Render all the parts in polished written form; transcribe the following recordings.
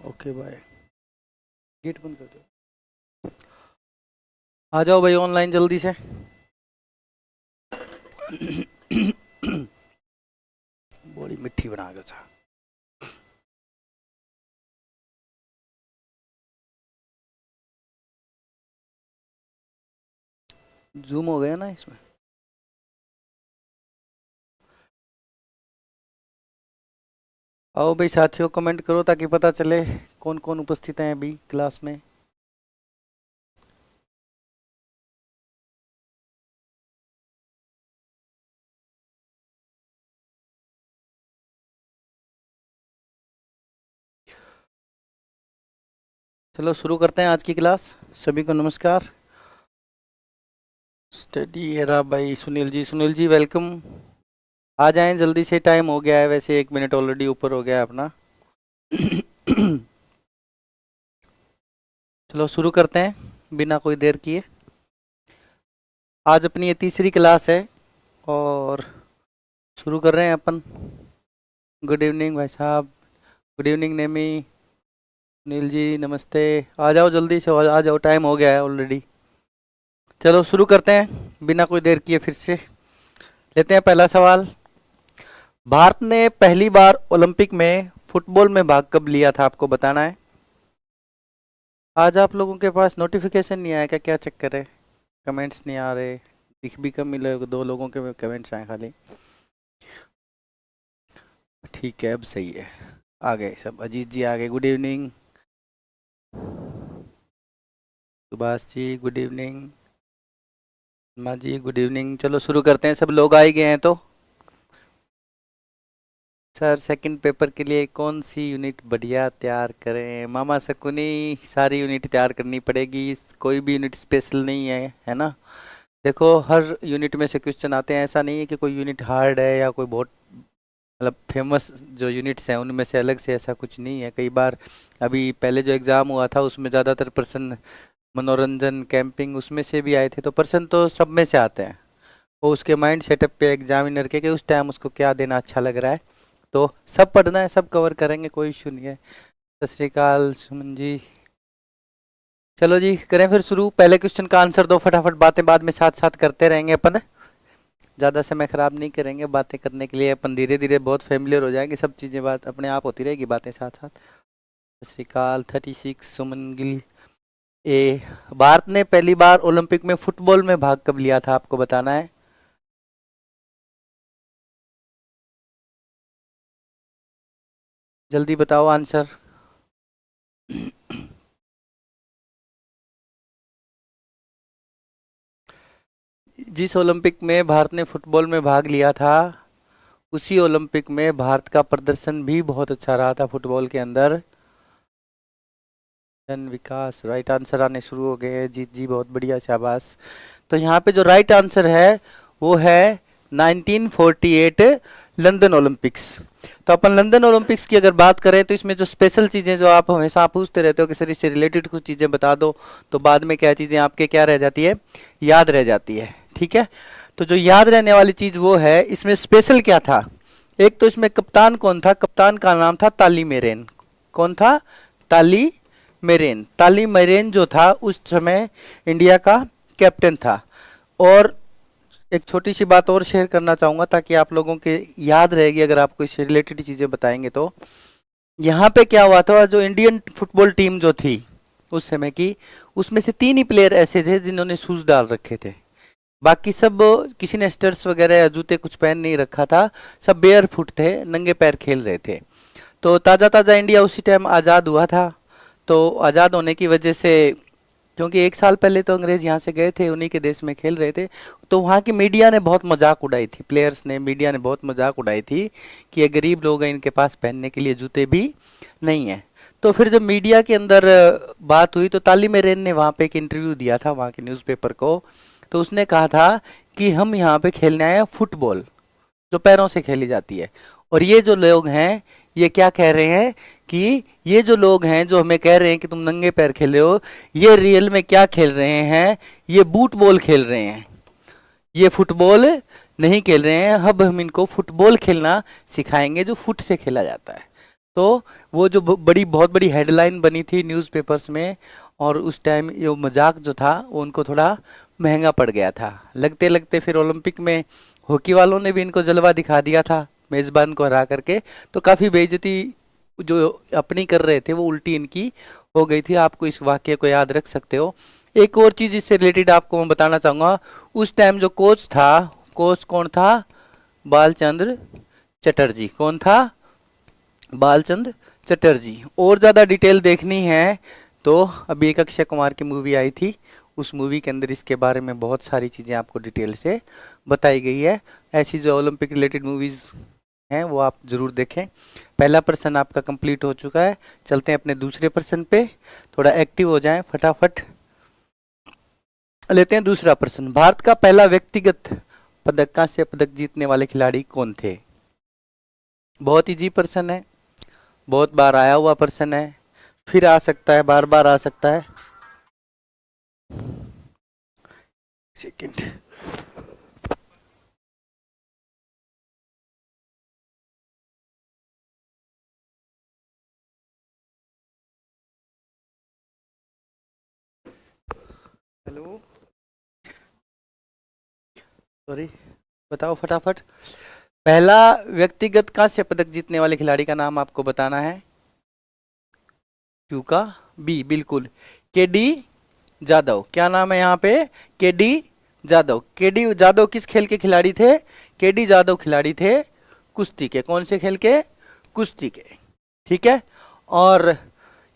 Okay bye. Gate बंद कर दो। आ जाओ भाई ऑनलाइन जल्दी से। बड़ी मिट्टी बना के था। जूम हो गया ना इसमें। आओ भाई साथियों, कमेंट करो ताकि पता चले कौन कौन उपस्थित हैं अभी क्लास में। चलो शुरू करते हैं आज की क्लास। सभी को नमस्कार। स्टडी एरा भाई सुनील जी वेलकम। आ जाएं जल्दी से, टाइम हो गया है वैसे, 1 मिनट ऑलरेडी ऊपर हो गया है अपना। चलो शुरू करते हैं बिना कोई देर किए। आज अपनी ये तीसरी क्लास है और शुरू कर रहे हैं अपन। गुड इवनिंग भाई साहब। Good evening Nemi. नील जी नमस्ते। आ जाओ जल्दी से, आ जाओ, टाइम हो गया है ऑलरेडी। चलो शुरू करते हैं बिना कोई देर किए। फिर से लेते हैं पहला सवाल। भारत ने पहली बार ओलंपिक में फुटबॉल में भाग कब लिया था, आपको बताना है। आज आप लोगों के पास नोटिफिकेशन नहीं आया क्या? क्या चक्कर है? कमेंट्स नहीं आ रहे, दिख भी कम मिले, 2 लोगों के कमेंट्स आए खाली। ठीक है अब सही है, आ गए सब। अजीत जी आ गए, good evening. Subhash ji good evening. माँ जी गुड इवनिंग। चलो शुरू करते हैं, सब लोग आ ही गए हैं तो। सर सेकंड पेपर के लिए कौन सी यूनिट बढ़िया तैयार करें? मामा शकुनी, सारी यूनिट तैयार करनी पड़ेगी, कोई भी यूनिट स्पेशल नहीं है, है ना। देखो हर यूनिट में से क्वेश्चन आते हैं, ऐसा नहीं है कि कोई यूनिट हार्ड है या कोई बहुत मतलब फेमस जो यूनिट्स हैं उनमें से अलग से, ऐसा कुछ नहीं है। कई बार अभी पहले जो एग्ज़ाम हुआ था उसमें ज़्यादातर प्रश्न मनोरंजन कैंपिंग उसमें से भी आए थे, तो प्रश्न तो सब में से आते हैं। वो उसके माइंड सेटअप पे एग्जामिनर के कि उस टाइम उसको क्या देना अच्छा लग रहा है। तो सब पढ़ना है, सब कवर करेंगे, कोई इशू नहीं है। सत श्री अकाल सुमन जी। चलो जी करें फिर शुरू। पहले क्वेश्चन का आंसर दो फटाफट, बातें बाद में साथ साथ करते रहेंगे अपन। ज़्यादा समय खराब नहीं करेंगे बातें करने के लिए, अपन धीरे धीरे बहुत फेमिलियर हो जाएंगे, सब चीज़ें बात अपने आप होती रहेगी, बातें साथ साथ। सत श्री अकाल 36 सुमन गिल। ए भारत ने पहली बार ओलंपिक में फुटबॉल में भाग कब लिया था, आपको बताना है। जल्दी बताओ आंसर। जिस ओलंपिक में भारत ने फुटबॉल में भाग लिया था उसी ओलंपिक में भारत का प्रदर्शन भी बहुत अच्छा रहा था फुटबॉल के अंदर। जन विकास राइट आंसर आने शुरू हो गए हैं। जीत जी बहुत बढ़िया, शाबाश। तो यहाँ पे जो राइट आंसर है वो है 1948 लंदन ओलंपिक्स। तो अपन लंदन ओलंपिक्स की अगर बात करें तो इसमें जो स्पेशल चीज़ें जो आप हमेशा पूछते रहते हो कि सर इससे रिलेटेड कुछ चीज़ें बता दो, तो बाद में क्या चीज़ें आपके क्या रह जाती है, याद रह जाती है। ठीक है, तो जो याद रहने वाली चीज़ वो है, इसमें स्पेशल क्या था। एक तो इसमें कप्तान कौन था, कप्तान का नाम था ताली मेरेन। कौन था? ताली मेरेन। ताली मेरेन जो था उस समय इंडिया का कैप्टन था। और एक छोटी सी बात और शेयर करना चाहूँगा ताकि आप लोगों के याद रहेगी अगर आपको इससे रिलेटेड चीज़ें बताएंगे तो। यहाँ पे क्या हुआ था, जो इंडियन फुटबॉल टीम जो थी उस समय की, उसमें से 3 ही प्लेयर ऐसे थे जिन्होंने शूज़ डाल रखे थे। बाकी सब किसी ने स्टर्स वगैरह या जूते कुछ पहन नहीं रखा था, सब बेयर फुट थे, नंगे पैर खेल रहे थे। तो ताज़ा ताज़ा इंडिया उसी टाइम आज़ाद हुआ था। तो आज़ाद होने की वजह से, क्योंकि 1 साल पहले तो अंग्रेज यहाँ से गए थे, उन्हीं के देश में खेल रहे थे, तो वहाँ की मीडिया ने बहुत मजाक उड़ाई थी, प्लेयर्स ने, मीडिया ने बहुत मजाक उड़ाई थी कि ये गरीब लोग हैं, इनके पास पहनने के लिए जूते भी नहीं है। तो फिर जब मीडिया के अंदर बात हुई तो ताली मेरेन ने वहाँ पे एक इंटरव्यू दिया था वहाँ के न्यूज़पेपर को। तो उसने कहा था कि हम यहाँ पे खेलने आए हैं फुटबॉल, जो पैरों से खेली जाती है। और ये जो लोग हैं ये क्या कह रहे हैं कि ये जो लोग हैं जो हमें कह रहे हैं कि तुम नंगे पैर खेले हो, ये रियल में क्या खेल रहे हैं, ये बूट बॉल खेल रहे हैं, ये फुटबॉल नहीं खेल रहे हैं। अब हम इनको फुटबॉल खेलना सिखाएंगे जो फुट से खेला जाता है। तो वो जो बड़ी बहुत बड़ी हेडलाइन बनी थी न्यूज़पेपर्स में, और उस टाइम ये मजाक जो था वो उनको थोड़ा महंगा पड़ गया था। लगते लगते फिर ओलंपिक में हॉकी वालों ने भी इनको जलवा दिखा दिया था मेज़बान को हरा करके, तो काफ़ी बेइज्जती जो अपनी कर रहे थे वो उल्टी इनकी हो गई थी। आपको इस वाक्य को याद रख सकते हो। एक और चीज़ इससे रिलेटेड आपको मैं बताना चाहूँगा, उस टाइम जो कोच था, कोच कौन था? बालचंद्र चटर्जी। कौन था? बालचंद्र चटर्जी। और ज़्यादा डिटेल देखनी है तो अभी एक अक्षय कुमार की मूवी आई थी, उस मूवी के अंदर इसके बारे में बहुत सारी चीज़ें आपको डिटेल से बताई गई है। ऐसी जो ओलंपिक रिलेटेड मूवीज़ हैं वो आप ज़रूर देखें। पहला प्रश्न आपका कंप्लीट हो चुका है। चलते हैं अपने दूसरे प्रश्न पे, थोड़ा एक्टिव हो जाएं, फटाफट लेते हैं दूसरा प्रश्न। भारत का पहला व्यक्तिगत पदक, कांस्य पदक जीतने वाले खिलाड़ी कौन थे? बहुत इजी प्रश्न है, बहुत बार आया हुआ प्रश्न है, फिर आ सकता है, बार बार आ सकता है। सेकंड। हेलो, सॉरी, बताओ फटाफट। पहला व्यक्तिगत कांस्य पदक जीतने वाले खिलाड़ी का नाम आपको बताना है। क्यू का बी, बिल्कुल, के डी जादव। क्या नाम है यहाँ पे? के डी जादव। के डी जादव किस खेल के खिलाड़ी थे? के डी जादव खिलाड़ी थे कुश्ती के। कौन से खेल के? कुश्ती के। ठीक है। और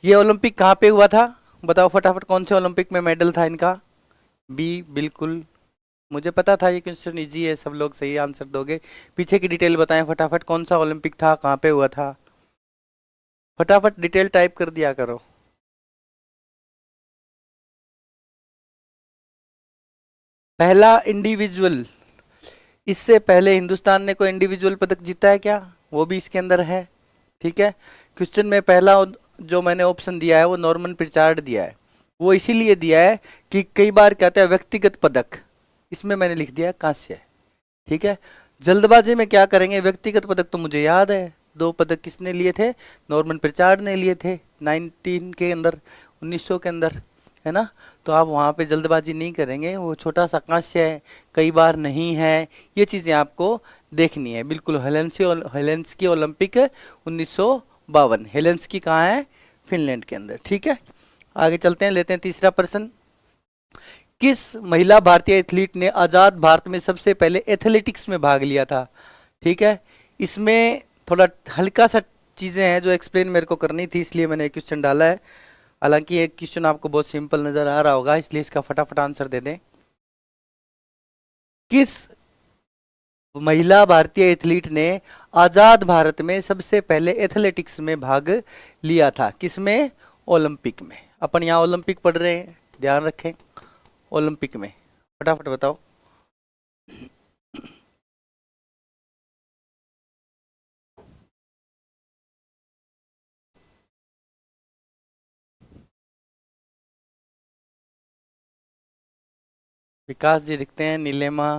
ये ओलंपिक कहाँ पे हुआ था? बताओ फटाफट, कौन से ओलंपिक में मेडल था इनका? बी, बिल्कुल, मुझे पता था ये क्वेश्चन इजी है, सब लोग सही आंसर दोगे। पीछे की डिटेल बताएं फटाफट, कौन सा ओलंपिक था, कहाँ पे हुआ था? फटाफट डिटेल टाइप कर दिया करो। पहला इंडिविजुअल, इससे पहले हिंदुस्तान ने कोई इंडिविजुअल पदक जीता है क्या? वो भी इसके अंदर है। ठीक है। क्वेश्चन में पहला जो मैंने ऑप्शन दिया है वो नॉर्मन पिचार्ड दिया है। वो इसीलिए दिया है कि कई बार कहते हैं व्यक्तिगत पदक, इसमें मैंने लिख दिया कांस्य। ठीक है। जल्दबाजी में क्या करेंगे, व्यक्तिगत पदक तो मुझे याद है, दो पदक किसने लिए थे? नॉर्मन पिचार्ड ने लिए थे 19 के अंदर, 1900 के अंदर, है ना। तो आप वहाँ पे जल्दबाजी नहीं करेंगे, वो छोटा सा कांस्य है, कई बार नहीं है, ये चीज़ें आपको देखनी है। बिल्कुल, हेलेंस्की ओलंपिक 1952, हेलेंस्की कहाँ है? फिनलैंड के अंदर। ठीक है। आगे चलते हैं, लेते हैं तीसरा प्रश्न। किस महिला भारतीय एथलीट ने आज़ाद भारत में सबसे पहले एथलेटिक्स में भाग लिया था? ठीक है। इसमें थोड़ा हल्का सा चीज़ें हैं जो एक्सप्लेन मेरे को करनी थी, इसलिए मैंने एक क्वेश्चन डाला है। हालांकि एक क्वेश्चन आपको बहुत सिंपल नज़र आ रहा होगा, इसलिए इसका फटाफट आंसर दे दें। किस महिला भारतीय एथलीट ने आज़ाद भारत में सबसे पहले एथलेटिक्स में भाग लिया था? किसमें? ओलंपिक में। अपन यहाँ ओलंपिक पढ़ रहे हैं, ध्यान रखें, ओलंपिक में। फटाफट बताओ। विकास जी लिखते हैं, नीलिमा,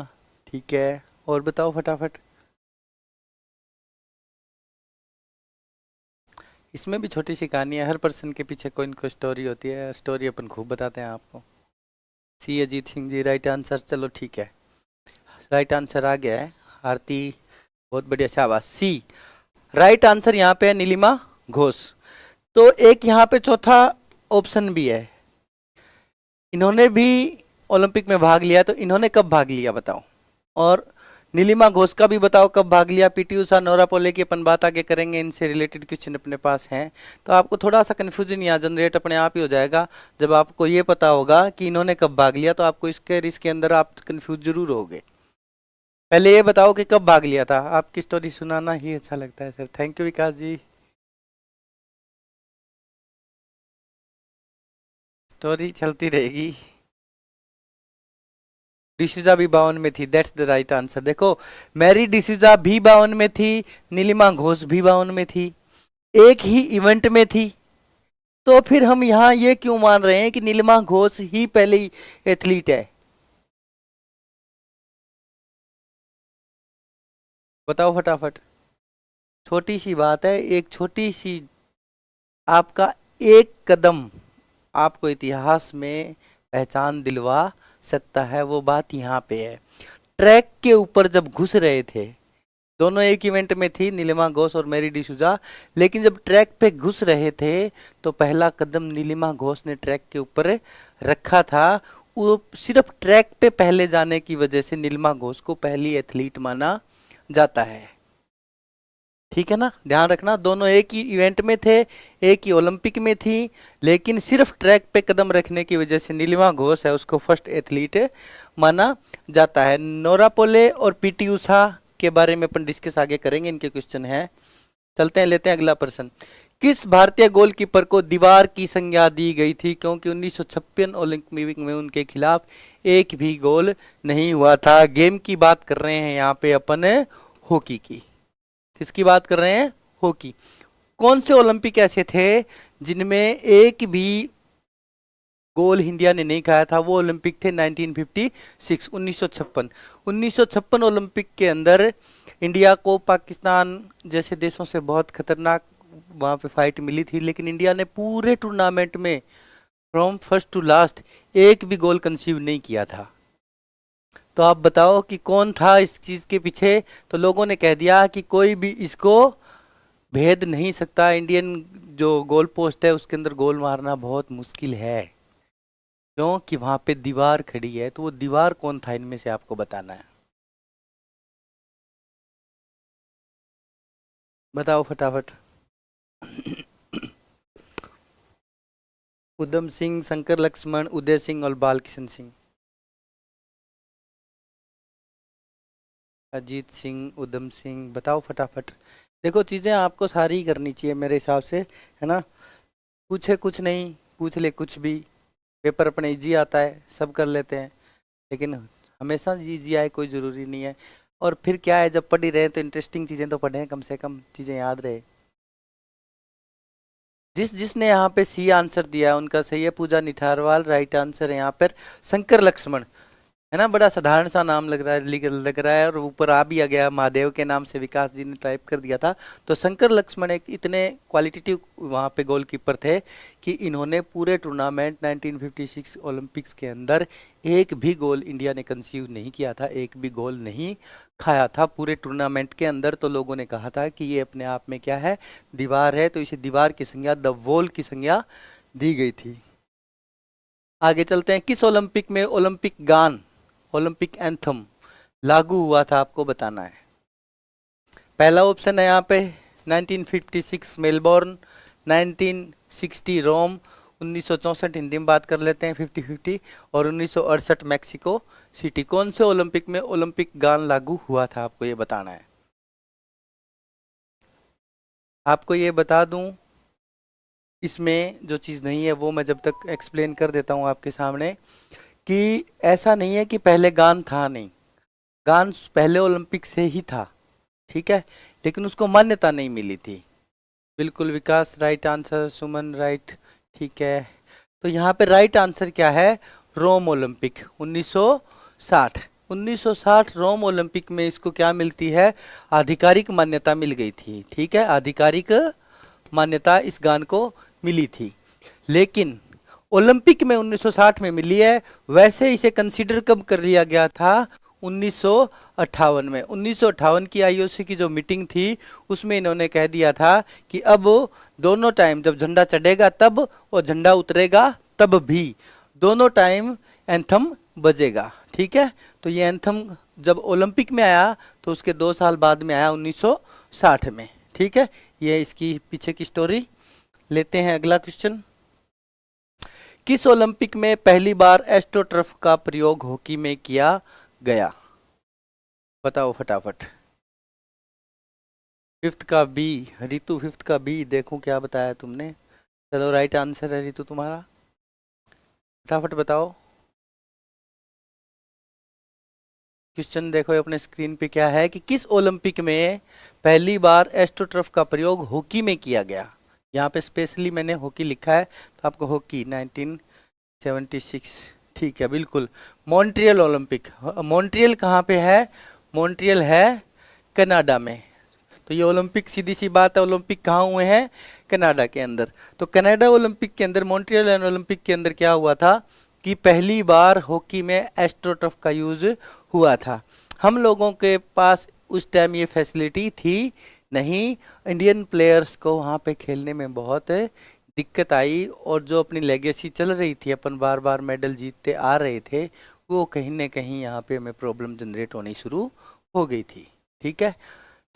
ठीक है, और बताओ फटाफट। इसमें भी छोटी सी कहानी है, हर पर्सन के पीछे कोई न कोई स्टोरी होती है, स्टोरी अपन खूब बताते हैं आपको। सी अजीत सिंह जी राइट आंसर। चलो ठीक है, राइट आंसर आ गया है। आरती, बहुत बढ़िया, शाबाश। सी राइट आंसर यहाँ पे है, नीलिमा घोष। तो एक यहाँ पे चौथा ऑप्शन भी है, इन्होंने भी ओलंपिक में भाग लिया, तो इन्होंने कब भाग लिया बताओ? और नीलिमा घोष का भी बताओ कब भाग लिया। पीटी उषा, नोरा पोले की अपन बात आगे करेंगे, इनसे रिलेटेड क्वेश्चन अपने पास हैं। तो आपको थोड़ा सा कन्फ्यूजन यहाँ जनरेट अपने आप ही हो जाएगा जब आपको ये पता होगा कि इन्होंने कब भाग लिया, तो आपको इसके अंदर आप कन्फ्यूज जरूर होगे। पहले ये बताओ कि कब भाग लिया था। आपकी स्टोरी सुनाना ही अच्छा लगता है sir, thank you Vikas ji. Story चलती रहेगी। डिसूजा भी 52 में थी, दैट्स द राइट आंसर। देखो, मैरी डिसूजा भी 52 में थी, नीलिमा घोष भी 52 में थी, एक ही इवेंट में थी। तो फिर हम यहाँ ये क्यों मान रहे हैं कि नीलिमा घोष ही पहली एथलीट है? बताओ फटाफट। छोटी सी बात है, एक छोटी सी आपका एक कदम आपको इतिहास में पहचान दिलवा सकता है, वो बात यहाँ पे है। ट्रैक के ऊपर जब घुस रहे थे, दोनों एक इवेंट में थी, नीलिमा घोष और मैरी डिसूजा, लेकिन जब ट्रैक पे घुस रहे थे तो पहला कदम नीलिमा घोष ने ट्रैक के ऊपर रखा था। वो सिर्फ ट्रैक पे पहले जाने की वजह से नीलिमा घोष को पहली एथलीट माना जाता है। ठीक है ना, ध्यान रखना, दोनों एक ही इवेंट में थे, एक ही ओलंपिक में थी, लेकिन सिर्फ ट्रैक पे कदम रखने की वजह से नीलिमा घोष है उसको फर्स्ट एथलीट माना जाता है। नोरा पोले और पीटी उषा के बारे में अपन डिस्कस आगे करेंगे, इनके क्वेश्चन हैं। चलते हैं, लेते हैं अगला प्रश्न। किस भारतीय गोलकीपर को दीवार की संज्ञा दी गई थी क्योंकि 1956 ओलंपिक में उनके खिलाफ एक भी गोल नहीं हुआ था? गेम की बात कर रहे हैं यहाँ पे अपन, हॉकी की। किसकी बात कर रहे हैं? हॉकी। कौन से ओलंपिक ऐसे थे जिनमें एक भी गोल इंडिया ने नहीं खाया था? वो ओलंपिक थे 1956, 1956 ओलंपिक के अंदर इंडिया को पाकिस्तान जैसे देशों से बहुत खतरनाक वहां पे फाइट मिली थी, लेकिन इंडिया ने पूरे टूर्नामेंट में फ्रॉम फर्स्ट टू लास्ट एक भी गोल कंसीव नहीं किया था। तो आप बताओ कि कौन था इस चीज के पीछे? तो लोगों ने कह दिया कि कोई भी इसको भेद नहीं सकता, इंडियन जो गोल पोस्ट है उसके अंदर गोल मारना बहुत मुश्किल है, क्योंकि वहां पे दीवार खड़ी है। तो वो दीवार कौन था इनमें से, आपको बताना है। बताओ फटाफट। उधम सिंह, शंकर लक्ष्मण, उदय सिंह और बाल किशन सिंह। अजीत सिंह, उधम सिंह, बताओ फटाफट। देखो चीजें आपको सारी करनी चाहिए मेरे हिसाब से, है ना। पूछे कुछ नहीं, पूछ ले कुछ भी, पेपर अपने इजी आता है, सब कर लेते हैं, लेकिन हमेशा इजी आए कोई ज़रूरी नहीं है। और फिर क्या है, जब पढ़ ही रहे तो इंटरेस्टिंग चीज़ें तो पढ़ें, कम से कम चीज़ें याद रहे। जिसने यहाँ पे सी आंसर दिया उनका सही है, पूजा निठारवाल। राइट आंसर है यहाँ पर शंकर लक्ष्मण, है ना। बड़ा साधारण सा नाम लग रहा है, लग रहा है, और ऊपर आ भी आ गया महादेव के नाम से, विकास जी ने टाइप कर दिया था। तो शंकर लक्ष्मण एक इतने क्वालिटेटिव वहाँ पे गोलकीपर थे कि इन्होंने पूरे टूर्नामेंट 1956 ओलंपिक्स के अंदर एक भी गोल इंडिया ने कंसीव नहीं किया था, एक भी गोल नहीं खाया था पूरे टूर्नामेंट के अंदर। तो लोगों ने कहा था कि ये अपने आप में क्या है, दीवार है, तो इसे दीवार की संज्ञा, द वॉल की संज्ञा दी गई थी। आगे चलते हैं। किस ओलंपिक में ओलंपिक गान, ओलंपिक एंथम लागू हुआ था? आपको बताना है। पहला ऑप्शन है यहाँ पे 1956 मेलबोर्न, 1960 रोम, 1964 हिंदी में बात कर लेते हैं 50-50, और 1968 मैक्सिको सिटी। कौन से ओलंपिक में ओलंपिक गान लागू हुआ था? आपको ये बताना है। आपको ये बता दूं, इसमें जो चीज़ नहीं है वो मैं जब तक एक्सप्लेन कर देता हूँ आपके सामने, कि ऐसा नहीं है कि पहले गान था, नहीं, गान पहले ओलंपिक से ही था, ठीक है, लेकिन उसको मान्यता नहीं मिली थी। बिल्कुल विकास, राइट आंसर। सुमन, राइट, ठीक है। तो यहाँ पे राइट आंसर क्या है? रोम ओलंपिक 1960। 1960 रोम ओलंपिक में इसको क्या मिलती है? आधिकारिक मान्यता मिल गई थी, ठीक है, आधिकारिक मान्यता इस गान को मिली थी। लेकिन ओलंपिक में 1960 में मिली है, वैसे इसे कंसीडर कब कर लिया गया था? 1958 में। 1958 की आईओसी की जो मीटिंग थी उसमें इन्होंने कह दिया था कि अब दोनों टाइम, जब झंडा चढ़ेगा तब और झंडा उतरेगा तब भी, दोनों टाइम एंथम बजेगा, ठीक है। तो ये एंथम जब ओलंपिक में आया तो उसके 2 साल बाद में आया 1960 में, ठीक है। ये इसकी पीछे की स्टोरी। लेते हैं अगला क्वेश्चन। किस ओलंपिक में पहली बार एस्ट्रोटर्फ का प्रयोग हॉकी में किया गया? बताओ फटाफट। फिफ्थ का बी, रितु फिफ्थ का बी, देखूं क्या बताया तुमने। चलो राइट आंसर है रितु तुम्हारा, फटाफट बताओ। क्वेश्चन देखो अपने स्क्रीन पे क्या है, कि किस ओलंपिक में पहली बार एस्ट्रोटर्फ का प्रयोग हॉकी में किया गया। यहाँ पे स्पेशली मैंने हॉकी लिखा है, तो आपको हॉकी 1976, ठीक है, बिल्कुल। मॉन्ट्रियल ओलंपिक, मॉन्ट्रियल कहाँ पे है? मॉन्ट्रियल है कनाडा में। तो ये ओलंपिक सीधी सी बात है, ओलंपिक कहाँ हुए हैं? कनाडा के अंदर। तो कनाडा ओलंपिक के अंदर, मॉन्ट्रियल ओलंपिक के अंदर क्या हुआ था कि पहली बार हॉकी में एस्ट्रोटर्फ का यूज हुआ था। हम लोगों के पास उस टाइम ये फैसिलिटी थी नहीं, इंडियन प्लेयर्स को वहाँ पे खेलने में बहुत दिक्कत आई, और जो अपनी लेगेसी चल रही थी, अपन बार बार मेडल जीतते आ रहे थे, वो कहीं ना कहीं यहाँ पे हमें प्रॉब्लम जनरेट होनी शुरू हो गई थी। ठीक है,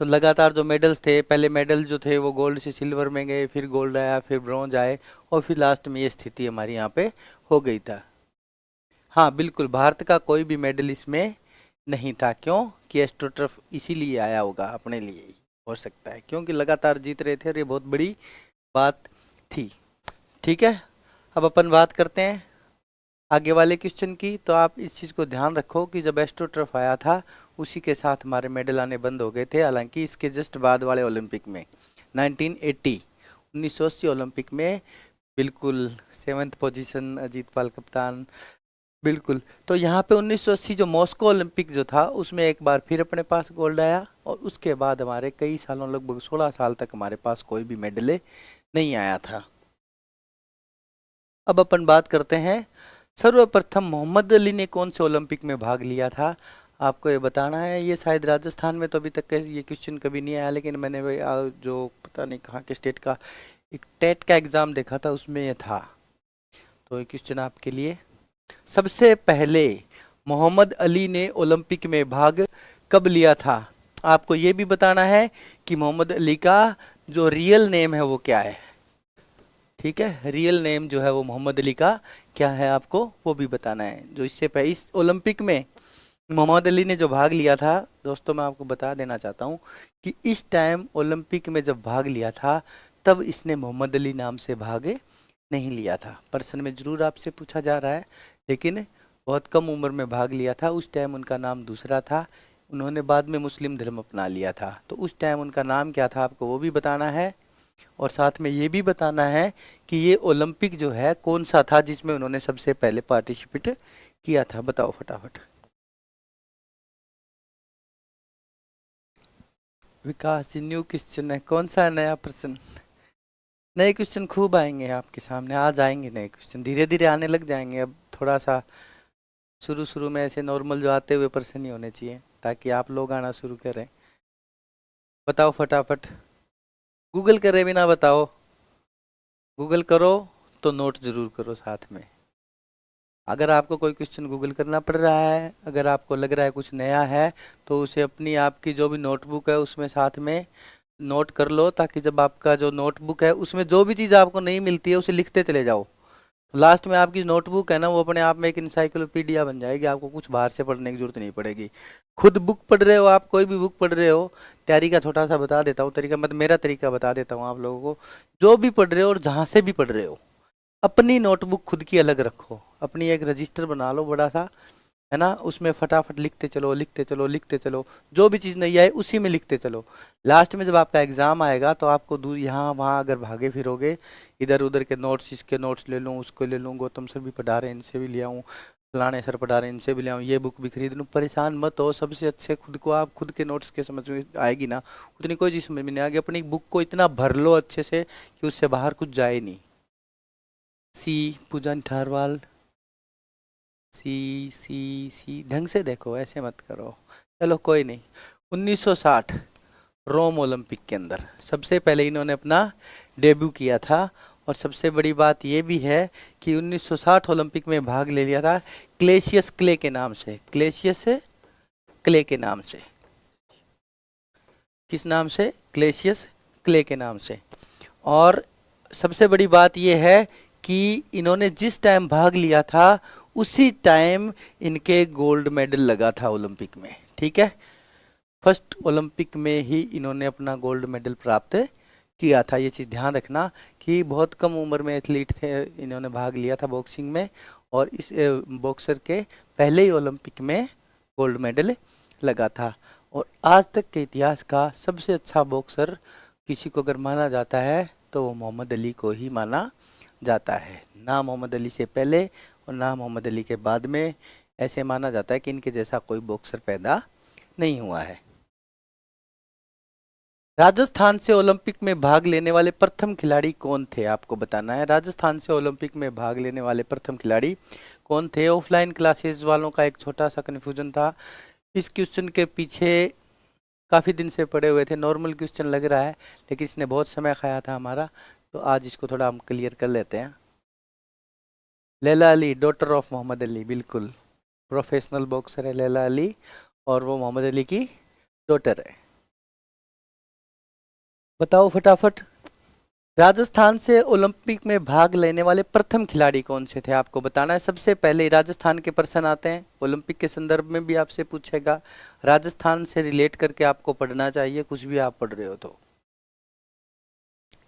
तो लगातार जो मेडल्स थे, पहले मेडल जो थे वो गोल्ड से सिल्वर में गए, फिर गोल्ड आया, फिर ब्रॉन्ज आए, और फिर लास्ट में ये स्थिति हमारी यहाँ पे हो गई था। हाँ बिल्कुल, भारत का कोई भी मेडल इसमें नहीं था। क्यों? कि एस्ट्रोटर्फ इसीलिए आया होगा, अपने लिए ही हो सकता है, क्योंकि लगातार जीत रहे थे और ये बहुत बड़ी बात थी। ठीक है, अब अपन बात करते हैं आगे वाले क्वेश्चन की। तो आप इस चीज़ को ध्यान रखो कि जब एस्ट्रोटर्फ आया था उसी के साथ हमारे मेडल आने बंद हो गए थे। हालांकि इसके जस्ट बाद वाले ओलंपिक में 1980 ओलंपिक में बिल्कुल 7th पोजीशन, अजीत पाल कप्तान, बिल्कुल। तो यहाँ पे 1980 जो मॉस्को ओलंपिक जो था उसमें एक बार फिर अपने पास गोल्ड आया, और उसके बाद हमारे कई सालों, लगभग 16 साल तक हमारे पास कोई भी मेडल नहीं आया था। अब अपन बात करते हैं सर्वप्रथम मोहम्मद अली ने कौन से ओलंपिक में भाग लिया था, आपको ये बताना है। ये शायद राजस्थान में तो अभी तक ये क्वेश्चन कभी नहीं आया, लेकिन मैंने जो पता नहीं कहाँ के स्टेट का एक टेट का एग्ज़ाम देखा था, उसमें ये था। तो ये क्वेश्चन आपके लिए, सबसे पहले मोहम्मद अली ने ओलंपिक में भाग कब लिया था? आपको ये भी बताना है कि मोहम्मद अली का जो रियल नेम है वो क्या है। ठीक है, रियल नेम जो है वो मोहम्मद अली का क्या है, आपको वो भी बताना है। जो इससे पहले इस ओलंपिक में मोहम्मद अली ने जो भाग लिया था, दोस्तों मैं आपको बता देना चाहता हूँ कि इस टाइम ओलंपिक में जब भाग लिया था तब इसने मोहम्मद अली नाम से भाग नहीं लिया था। प्रश्न में जरूर आपसे पूछा जा रहा है, लेकिन बहुत कम उम्र में भाग लिया था। उस टाइम उनका नाम दूसरा था, उन्होंने बाद में मुस्लिम धर्म अपना लिया था। तो उस टाइम उनका नाम क्या था, आपको वो भी बताना है। और साथ में ये भी बताना है कि ये ओलंपिक जो है कौन सा था जिसमें उन्होंने सबसे पहले पार्टिसिपेट किया था, बताओ फटाफट। विकास जी, न्यू क्वेश्चन है, कौन सा नया प्रश्न? नए क्वेश्चन खूब आएंगे आपके सामने, आ जाएंगे नए क्वेश्चन, धीरे धीरे आने लग जाएंगे। अब थोड़ा सा शुरू शुरू में ऐसे नॉर्मल जो आते हुए प्रश्न ही होने चाहिए, ताकि आप लोग आना शुरू करें। बताओ फटाफट, गूगल करे बिना बताओ। गूगल करो तो नोट जरूर करो साथ में। अगर आपको कोई क्वेश्चन गूगल करना पड़ रहा है, अगर आपको लग रहा है कुछ नया है, तो उसे अपनी आपकी जो भी नोटबुक है उसमें साथ में नोट कर लो, ताकि जब आपका जो नोटबुक है उसमें जो भी चीज़ आपको नहीं मिलती है उसे लिखते चले जाओ। लास्ट में आपकी नोटबुक है ना, वो अपने आप में एक इंसाइक्लोपीडिया बन जाएगी, आपको कुछ बाहर से पढ़ने की जरूरत नहीं पड़ेगी। खुद बुक पढ़ रहे हो आप, कोई भी बुक पढ़ रहे हो, तैयारी का छोटा सा बता देता हूँ तरीका, मतलब मेरा तरीका बता देता हूँ आप लोगों को। जो भी पढ़ रहे हो और जहाँ से भी पढ़ रहे हो, अपनी नोटबुक खुद की अलग रखो, अपनी एक रजिस्टर बना लो बड़ा सा, है ना, उसमें फटाफट लिखते चलो लिखते चलो लिखते चलो, जो भी चीज़ नहीं आए उसी में लिखते चलो। लास्ट में जब आपका एग्ज़ाम आएगा तो आपको दूर यहाँ वहाँ अगर भागे फिरोगे, इधर उधर के नोट्स, इसके नोट्स ले लूँ, उसको ले लूँ, गौतम सर भी पढ़ा रहे हैं इनसे भी ले आऊँ, फलाने सर पढ़ा रहे हैं इनसे भी ले आऊँ, ये बुक भी खरीद लूँ, परेशान मत हो। सबसे अच्छे खुद को, आप खुद के नोट्स के समझ में आएगी ना, उतनी कोई चीज़ समझ में नहीं आएगी। अपनी बुक को इतना भर लो अच्छे से कि उससे बाहर कुछ जाए नहीं। सी, पूजा ठारवाल, सी सी सी, ढंग से देखो, ऐसे मत करो। चलो कोई नहीं। 1960 रोम ओलंपिक के अंदर सबसे पहले इन्होंने अपना डेब्यू किया था। और सबसे बड़ी बात ये भी है कि 1960 ओलंपिक में भाग ले लिया था क्लेशियस क्ले के नाम से। क्लेशियस क्ले के नाम से, किस नाम से? क्लेशियस क्ले के नाम से। और सबसे बड़ी बात यह है कि इन्होंने जिस टाइम भाग लिया था उसी टाइम इनके गोल्ड मेडल लगा था ओलंपिक में। ठीक है, फर्स्ट ओलंपिक में ही इन्होंने अपना गोल्ड मेडल प्राप्त किया था। ये चीज़ ध्यान रखना कि बहुत कम उम्र में एथलीट थे, इन्होंने भाग लिया था बॉक्सिंग में, और इस बॉक्सर के पहले ही ओलंपिक में गोल्ड मेडल लगा था। और आज तक के इतिहास का सबसे अच्छा बॉक्सर किसी को अगर माना जाता है तो वो मोहम्मद अली को ही माना जाता है। ना मोहम्मद अली से पहले और ना मोहम्मद अली के बाद में ऐसे माना जाता है कि इनके जैसा कोई बॉक्सर पैदा नहीं हुआ है। राजस्थान से ओलंपिक में भाग लेने वाले प्रथम खिलाड़ी कौन थे, आपको बताना है। राजस्थान से ओलंपिक में भाग लेने वाले प्रथम खिलाड़ी कौन थे। ऑफलाइन क्लासेस वालों का एक छोटा सा कन्फ्यूजन था, इस क्वेश्चन के पीछे काफ़ी दिन से पड़े हुए थे। नॉर्मल क्वेश्चन लग रहा है लेकिन इसने बहुत समय खाया था हमारा, तो आज इसको थोड़ा हम क्लियर कर लेते हैं। लैला अली, डॉटर ऑफ मोहम्मद अली, बिल्कुल प्रोफेशनल बॉक्सर है लैला अली, और वो मोहम्मद अली की डॉटर है। बताओ फटाफट, राजस्थान से ओलंपिक में भाग लेने वाले प्रथम खिलाड़ी कौन से थे, आपको बताना है। सबसे पहले राजस्थान के प्रश्न आते हैं, ओलंपिक के संदर्भ में भी आपसे पूछेगा, राजस्थान से रिलेट करके आपको पढ़ना चाहिए, कुछ भी आप पढ़ रहे हो तो।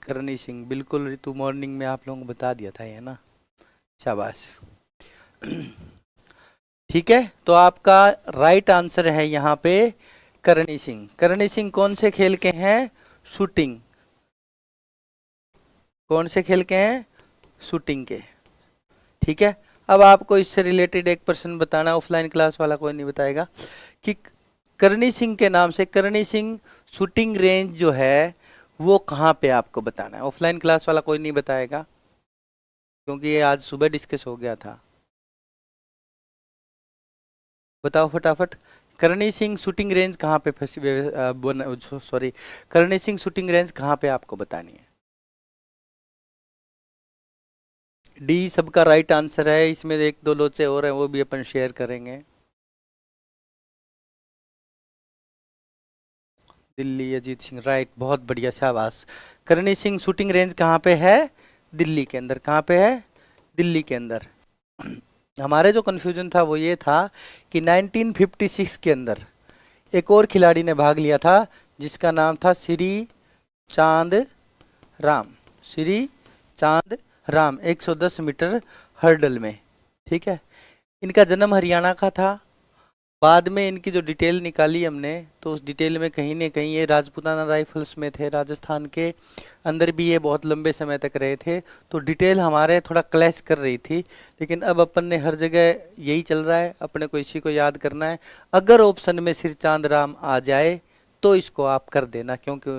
करणी सिंह, बिल्कुल ऋतु मॉर्निंग में आप लोगों को बता दिया था ये ना, शाबाश। ठीक है, तो आपका राइट आंसर है यहाँ पे करणी सिंह। करणी सिंह कौन से खेल के हैं, शूटिंग। कौन से खेल के हैं, शूटिंग के। ठीक है, अब आपको इससे रिलेटेड एक प्रश्न बताना, ऑफलाइन क्लास वाला कोई नहीं बताएगा, कि करणी सिंह के नाम से करणी सिंह शूटिंग रेंज जो है वो कहाँ पे, आपको बताना है। ऑफलाइन क्लास वाला कोई नहीं बताएगा क्योंकि ये आज सुबह डिस्कस हो गया था। बताओ फटाफट, करणी सिंह शूटिंग रेंज कहाँ पे फंसी, sorry, Karni Singh shooting range कहाँ पे आपको बतानी है। डी सबका राइट आंसर है, इसमें एक दो लोचे और हैं वो भी अपन शेयर करेंगे। दिल्ली, अजीत सिंह, राइट, बहुत बढ़िया, शाबाश। करणी सिंह शूटिंग रेंज कहाँ पे है, दिल्ली के अंदर। कहाँ पे है, दिल्ली के अंदर। हमारे जो कन्फ्यूजन था वो ये था कि 1956 के अंदर एक और खिलाड़ी ने भाग लिया था जिसका नाम था श्री चांद राम। श्री चांद राम 110 मीटर हर्डल में। ठीक है, इनका जन्म हरियाणा का था। बाद में इनकी जो डिटेल निकाली हमने, तो उस डिटेल में कहीं ना कहीं ये राजपूताना राइफल्स में थे, राजस्थान के अंदर भी ये बहुत लंबे समय तक रहे थे। तो डिटेल हमारे थोड़ा क्लैश कर रही थी, लेकिन अब अपन ने हर जगह यही चल रहा है, अपने को इसी को याद करना है। अगर ऑप्शन में श्री चांद राम आ जाए तो इसको आप कर देना, क्योंकि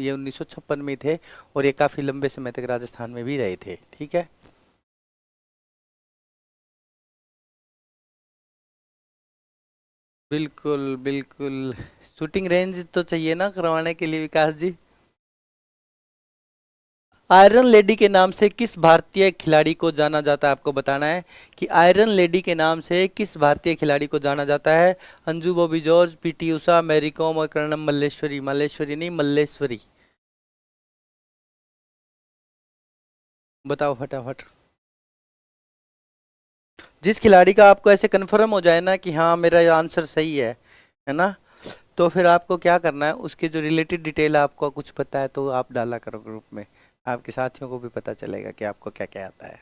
ये 1956 में थे और ये काफ़ी लंबे समय तक राजस्थान में भी रहे थे। ठीक है, बिल्कुल बिल्कुल, शूटिंग रेंज तो चाहिए ना करवाने के लिए विकास जी। आयरन लेडी के नाम से किस भारतीय खिलाड़ी को जाना जाता है, आपको बताना है कि आयरन लेडी के नाम से किस भारतीय खिलाड़ी को जाना जाता है। Anju Bobby George, PT Usha, Mary com और कर्णम मल्लेश्वरी। मल्लेश्वरी नहीं, मल्लेश्वरी। बताओ फटाफट, जिस खिलाड़ी का आपको ऐसे कंफर्म हो जाए ना कि हाँ मेरा आंसर सही है ना, तो फिर आपको क्या करना है, उसके जो रिलेटेड डिटेल आपको कुछ पता है तो आप डाला करो ग्रुप में, आपके साथियों को भी पता चलेगा कि आपको क्या क्या आता है।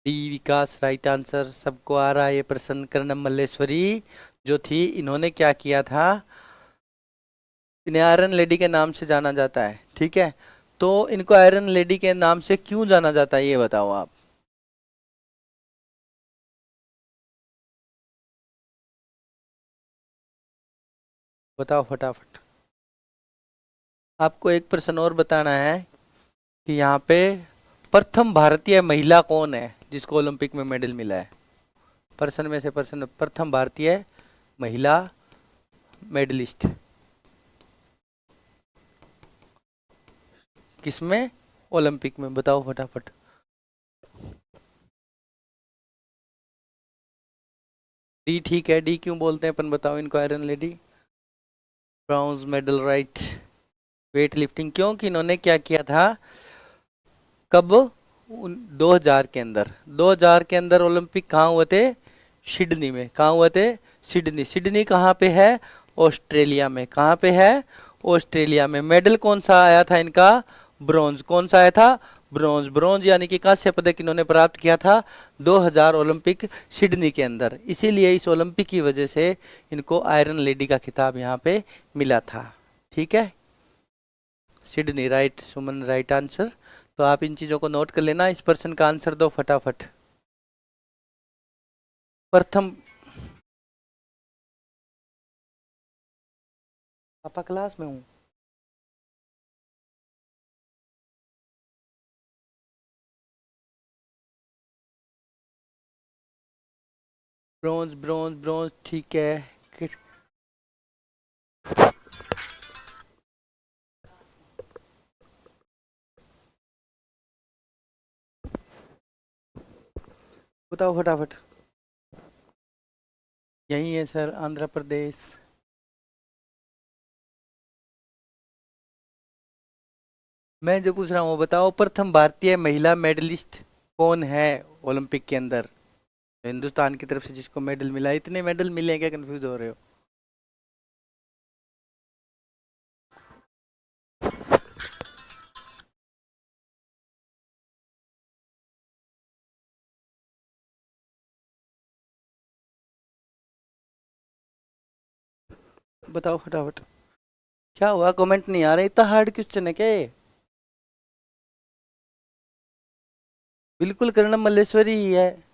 डी विकास राइट आंसर, सबको आ रहा है ये प्रश्न। कर्णम मल्लेश्वरी जो थी, इन्होंने क्या किया था, इन्हें आयरन लेडी के नाम से जाना जाता है। ठीक है, तो इनको आयरन लेडी के नाम से क्यों जाना जाता है ये बताओ आप। बताओ फटाफट। आपको एक प्रश्न और बताना है कि यहाँ पे प्रथम भारतीय महिला कौन है जिसको ओलंपिक में मेडल मिला है। पर्सन में से पर्सन, प्रथम भारतीय महिला मेडलिस्ट किसमें, ओलंपिक में, बताओ फटाफट। डी ठीक है, डी क्यों बोलते हैं अपन, बताओ इनको iron lady. Bronze medal, right. Weight lifting, क्योंकि इन्होंने क्या किया था, कब, 2000 के अंदर, 2000 के अंदर ओलंपिक कहाँ हुए थे, सिडनी में। कहाँ हुए थे, सिडनी। सिडनी कहाँ पे है, ऑस्ट्रेलिया में। कहाँ पे है, ऑस्ट्रेलिया में। मेडल कौन सा आया था इनका, ब्रॉन्ज। कौन सा आया था, ब्रॉन्ज। ब्रॉन्ज यानी कि कांस्य पदक इन्होंने प्राप्त किया था 2000 ओलंपिक सिडनी के अंदर। इसीलिए इस ओलंपिक की वजह से इनको आयरन लेडी का खिताब यहाँ पे मिला था। ठीक है, सिडनी, राइट। सुमन राइट आंसर। तो आप इन चीज़ों को नोट कर लेना, इस प्रश्न का आंसर दो फटाफट। प्रथम, पापा क्लास में हूँ। ब्रोंज ब्रोंज ब्रोंज, ठीक है। कि- बताओ फटाफट। यही है सर, आंध्र प्रदेश। मैं जो पूछ रहा हूँ वो बताओ, प्रथम भारतीय महिला मेडलिस्ट कौन है ओलंपिक के अंदर? हिंदुस्तान की तरफ से जिसको मेडल मिला। इतने मेडल मिले हैं, क्या कंफ्यूज हो रहे हो? बताओ फटाफट। क्या हुआ, कमेंट नहीं आ रहा? इतना हार्ड क्वेश्चन है क्या ये? बिल्कुल कर्णम मल्लेश्वरी ही है।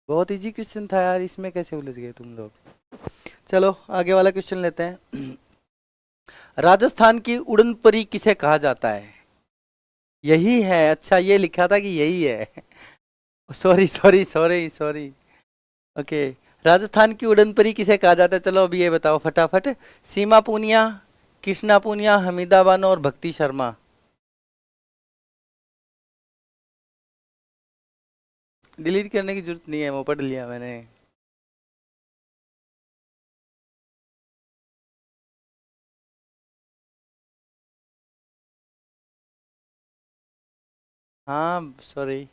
बहुत इजी क्वेश्चन था यार, इसमें कैसे उलझ गए तुम लोग? चलो आगे वाला क्वेश्चन लेते हैं। राजस्थान की उड़न परी किसे कहा जाता है? यही है। अच्छा, ये लिखा था कि यही है। Sorry sorry sorry sorry. Okay. Rajasthan की उड़न परी किसे कहा जाता है? चलो अभी ये बताओ फटाफट। सीमा पूनिया, कृष्णा पूनिया, हमीदा बानो और भक्ति शर्मा। डिलीट करने की जरूरत नहीं है, वो पढ़ लिया मैंने। हाँ सॉरी।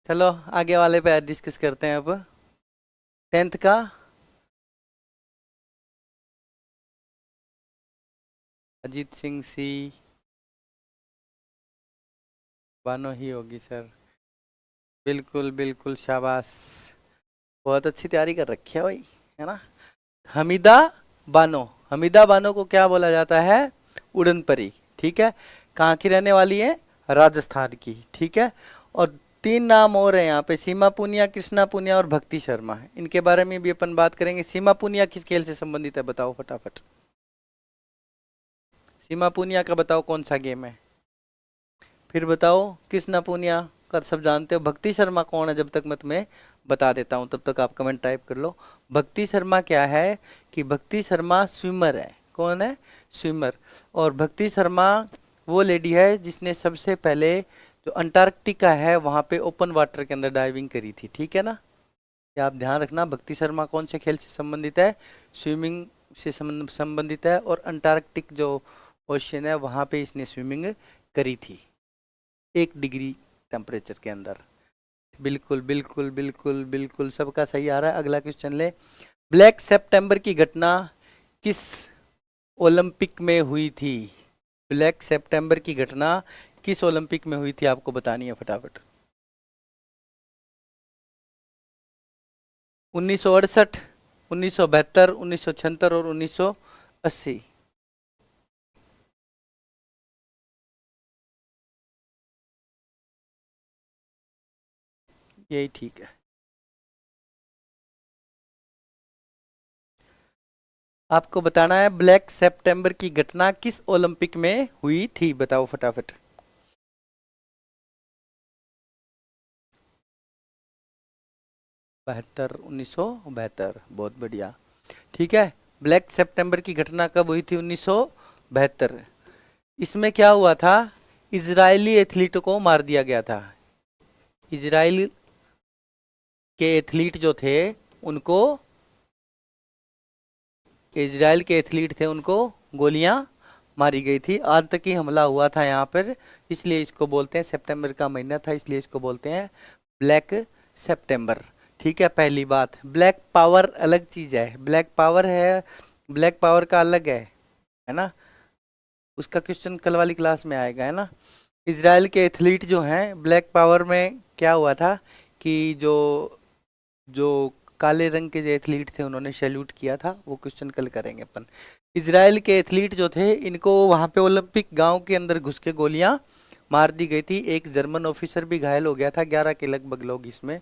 चलो आगे वाले पे डिस्कस करते हैं अब। 10th का। अजीत सिंह सी। बानो ही होगी सर। बिल्कुल बिल्कुल, शाबाश। बहुत अच्छी तैयारी कर रखी है भाई, है ना? हमीदा बानो। हमीदा बानो को क्या बोला जाता है? उड़न परी। ठीक है। कहाँ की रहने वाली है? राजस्थान की। ठीक है। और 3 नाम और हैं यहाँ पे, सीमा पूनिया, कृष्णा पूनिया और भक्ति शर्मा। इनके बारे में भी अपन बात करेंगे। सीमा पूनिया किस खेल से संबंधित है, बताओ फटाफट। सीमा पूनिया का बताओ कौन सा गेम है? फिर बताओ। कृष्णा पूनिया का सब जानते हो। भक्ति शर्मा कौन है? जब तक मैं तुम्हें बता देता हूँ तब तक आप कमेंट टाइप कर लो। भक्ति शर्मा क्या है कि भक्ति शर्मा स्विमर है। कौन है? स्विमर। और भक्ति शर्मा वो लेडी है जिसने सबसे पहले जो अंटार्कटिका है वहाँ पे ओपन वाटर के अंदर डाइविंग करी थी। ठीक है ना? ये आप ध्यान रखना। भक्ति शर्मा कौन से खेल से संबंधित है? स्विमिंग से संबंधित है। और अंटार्कटिक जो ओशियन है वहाँ पे इसने स्विमिंग करी थी, 1 डिग्री टेम्परेचर के अंदर। बिल्कुल बिल्कुल बिल्कुल बिल्कुल, सबका सही आ रहा है। अगला क्वेश्चन ले। ब्लैक सितंबर की घटना किस ओलंपिक में हुई थी? ब्लैक सितंबर की घटना किस ओलंपिक में हुई थी, आपको बतानी है फटाफट। 1968, 1972, 1976 और 1980। यही ठीक है। आपको बताना है ब्लैक सितंबर की घटना किस ओलंपिक में हुई थी, बताओ फटाफट। 72, 1972, बहुत बढ़िया। ठीक है। ब्लैक सितंबर की घटना कब हुई थी? 1972। इसमें क्या हुआ था? इजरायली एथलीटों को मार दिया गया था। इजराइल के एथलीट जो थे उनको, इजराइल के एथलीट थे उनको गोलियां मारी गई थी। आतंकी हमला हुआ था यहाँ पर, इसलिए इसको बोलते हैं, सितंबर का महीना था इसलिए इसको बोलते हैं ब्लैक सितंबर। ठीक है। पहली बात, ब्लैक पावर अलग चीज है। ब्लैक पावर है, ब्लैक पावर का अलग है ना? उसका क्वेश्चन कल वाली क्लास में आएगा, है ना? इजराइल के एथलीट जो हैं, ब्लैक पावर में क्या हुआ था कि जो जो काले रंग के जो एथलीट थे उन्होंने सैल्यूट किया था, वो क्वेश्चन कल करेंगे अपन। इजराइल के एथलीट जो थे इनको वहां पे ओलंपिक गांव के अंदर घुस के गोलियां मार दी गई थी। एक जर्मन ऑफिसर भी घायल हो गया था। 11 के लगभग लोग इसमें,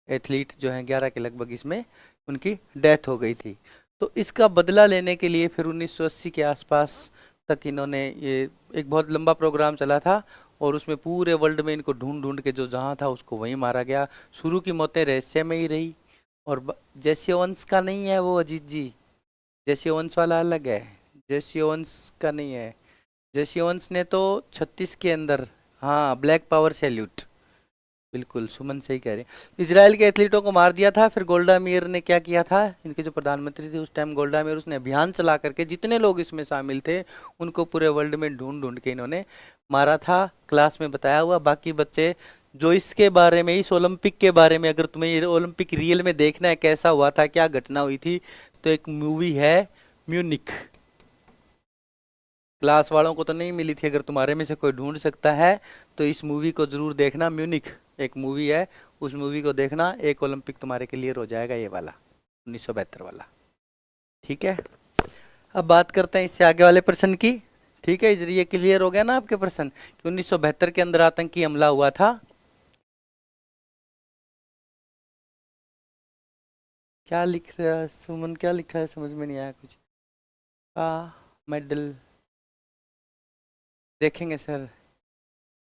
एथलीट जो हैं 11 के लगभग इसमें उनकी डेथ हो गई थी। तो इसका बदला लेने के लिए फिर 1980 के आसपास तक इन्होंने ये एक बहुत लंबा प्रोग्राम चला था, और उसमें पूरे वर्ल्ड में इनको ढूंढ ढूंढ के जो जहाँ था उसको वहीं मारा गया। शुरू की मौतें रहस्य में ही रही। और जैसे वंश का नहीं है वो अजीत जी, जैसे वंश वाला अलग है, जैसे वंश का नहीं है। जैसे वंश ने तो 36 के अंदर, हाँ, ब्लैक पावर सैल्यूट, बिल्कुल सुमन सही कह रहे हैं, इजराइल के एथलीटों को मार दिया था। फिर गोल्डा मीर ने क्या किया था, इनके जो प्रधानमंत्री थे उस टाइम गोल्डा मीर, उसने अभियान चला करके जितने लोग इसमें शामिल थे उनको पूरे वर्ल्ड में ढूंढ ढूंढ के इन्होंने मारा था। क्लास में बताया हुआ, बाकी बच्चे जो इसके बारे में, इस ओलंपिक के बारे में, अगर तुम्हें ये ओलंपिक रियल में देखना है कैसा हुआ था, क्या घटना हुई थी, तो एक मूवी है म्यूनिक। क्लास वालों को तो नहीं मिली थी, अगर तुम्हारे में से कोई ढूंढ सकता है तो इस मूवी को जरूर देखना। म्यूनिक एक मूवी है, उस मूवी को देखना, एक ओलंपिक तुम्हारे क्लियर हो जाएगा, ये वाला 1972 वाला। ठीक है, अब बात करते हैं इससे आगे वाले प्रश्न की। ठीक है, ये क्लियर हो गया ना आपके प्रश्न कि 1972 के अंदर आतंकी हमला हुआ था। क्या लिख रहा है सुमन, क्या लिखा है, समझ में नहीं आया कुछ। मेडल देखेंगे सर,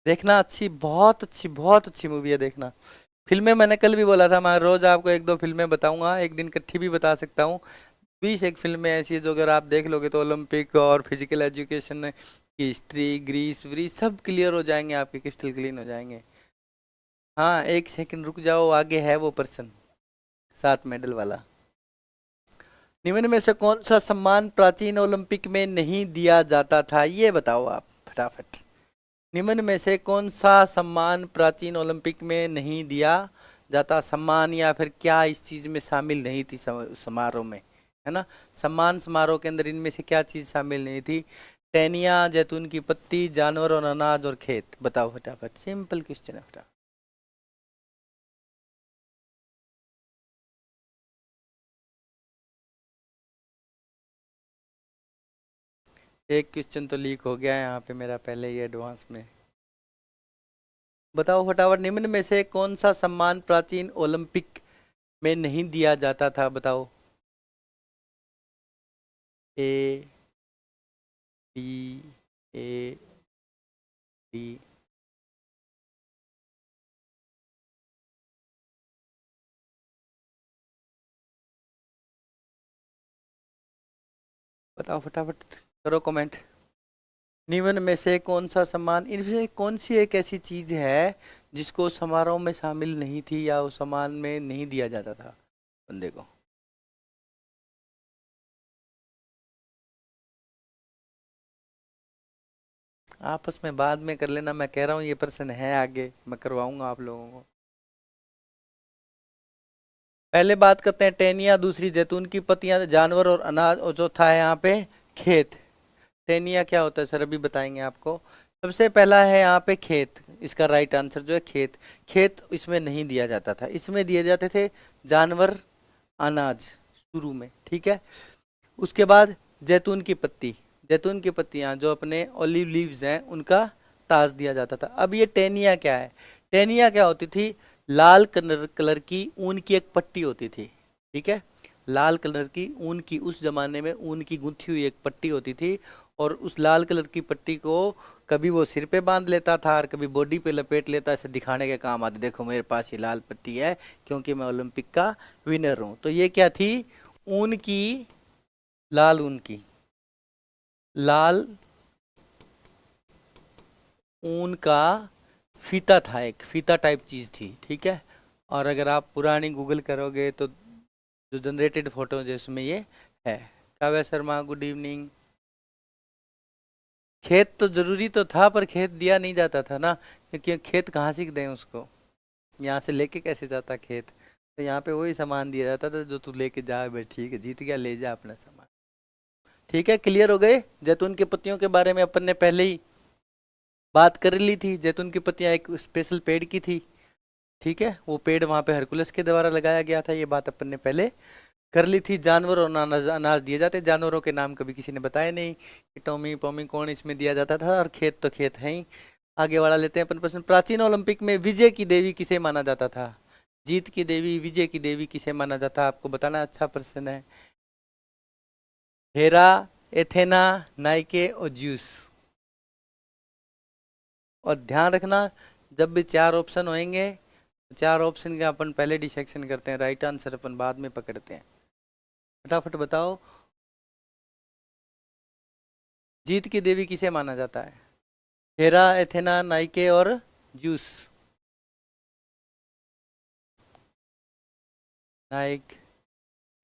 देखना, अच्छी, बहुत अच्छी मूवी है, देखना। फिल्में मैंने कल भी बोला था, मैं रोज आपको एक दो फिल्में बताऊंगा, एक दिन इकट्ठी भी बता सकता हूँ। 20 एक फिल्में ऐसी है जो अगर आप देख लोगे तो ओलंपिक और फिजिकल एजुकेशन की हिस्ट्री, ग्रीस व्रीस सब क्लियर हो जाएंगे, आपके क्रिस्टल क्लीन हो जाएंगे। हाँ, एक सेकंड रुक जाओ, आगे है वो पर्सन 7 मेडल वाला। निम्न में से कौन सा सम्मान प्राचीन ओलंपिक में नहीं दिया जाता था, ये बताओ आप फटाफट। निम्न में से कौन सा सम्मान प्राचीन ओलंपिक में नहीं दिया जाता, सम्मान या फिर क्या इस चीज में शामिल नहीं थी समारोह में, है ना। सम्मान समारोह के अंदर इनमें से क्या चीज शामिल नहीं थी, टहनियाँ, जैतून की पत्ती, जानवर और अनाज और खेत, बताओ फटाफट, सिंपल क्वेश्चन है फटाफट। एक क्वेश्चन तो लीक हो गया है यहाँ पे मेरा पहले ही एडवांस में। बताओ फटाफट, निम्न में से कौन सा सम्मान प्राचीन ओलंपिक में नहीं दिया जाता था, बताओ। ए, डी, ए, डी, बताओ फटाफट, करो कमेंट। निम्न में से कौन सा सम्मान, इनमें से कौन सी एक ऐसी चीज है जिसको समारोह में शामिल नहीं थी या उस सम्मान में नहीं दिया जाता था बंदे को। आपस में बाद में कर लेना, मैं कह रहा हूँ ये प्रश्न है आगे, मैं करवाऊंगा आप लोगों को। पहले बात करते हैं टेनिया, दूसरी जैतून की पत्तियां, जानवर और अनाज, और चौथा है यहाँ पे खेत। टेनिया क्या होता है सर, अभी बताएंगे आपको। सबसे पहला है यहाँ पे खेत, इसका राइट आंसर जो है खेत। खेत इसमें नहीं दिया जाता था, इसमें दिए जाते थे जानवर, अनाज शुरू में, ठीक है। उसके बाद जैतून की पत्ती, जैतून की पत्तियां जो अपने ऑलिव लीव्स हैं उनका ताज दिया जाता था। अब ये टेनिया क्या है, टेनिया क्या होती थी, लाल कलर की ऊन की एक पट्टी होती थी, ठीक है। लाल कलर की ऊन की, उस जमाने में ऊन की गुंथी हुई एक पट्टी होती थी, और उस लाल कलर की पट्टी को कभी वो सिर पे बांध लेता था और कभी बॉडी पे लपेट लेता, ऐसे दिखाने के काम आती, देखो मेरे पास ये लाल पट्टी है क्योंकि मैं ओलंपिक का विनर हूँ। तो ये क्या थी, ऊन की, लाल ऊन की, लाल ऊन का फीता था, एक फीता टाइप चीज थी, ठीक है। और अगर आप पुरानी गूगल करोगे तो जो जनरेटेड फोटो जिसमें ये है। Kavya Sharma, good evening. खेत तो जरूरी तो था, पर खेत दिया नहीं जाता था ना, क्योंकि खेत कहाँ से दें उसको, यहाँ से लेके कैसे जाता खेत। तो यहाँ पे वही सामान दिया जाता था जो तू लेके जा, भाई ठीक है, जीत गया, ले जा अपना सामान। ठीक है, क्लियर हो गए। जैतून की पत्तियों के बारे में अपन ने पहले ही बात कर ली थी, जैतून की पत्तियां एक स्पेशल पेड़ की थी, ठीक है। वो पेड़ वहां पे हरकुलस के द्वारा लगाया गया था, ये बात अपन ने पहले कर ली थी। जानवर और अनाज, अनाज दिए जाते, जानवरों के नाम कभी किसी ने बताया नहीं कि टॉमी पॉमी कौन इसमें दिया जाता था, और खेत तो खेत है ही। आगे वाला लेते हैं अपन प्रश्न, प्राचीन ओलंपिक में विजय की देवी किसे माना जाता था, जीत की देवी, विजय की देवी किसे माना जाता, आपको बताना। अच्छा प्रश्न है। हेरा, एथेना, नाइके और ज्यूस। और ध्यान रखना, जब भी चार ऑप्शन होंगे तो चार ऑप्शन का अपन पहले डिसेक्शन करते हैं, राइट आंसर अपन बाद में पकड़ते हैं। फटाफट बताओ, जीत की देवी किसे माना जाता है? हेरा, एथेना, नाइके और Zeus. Nike,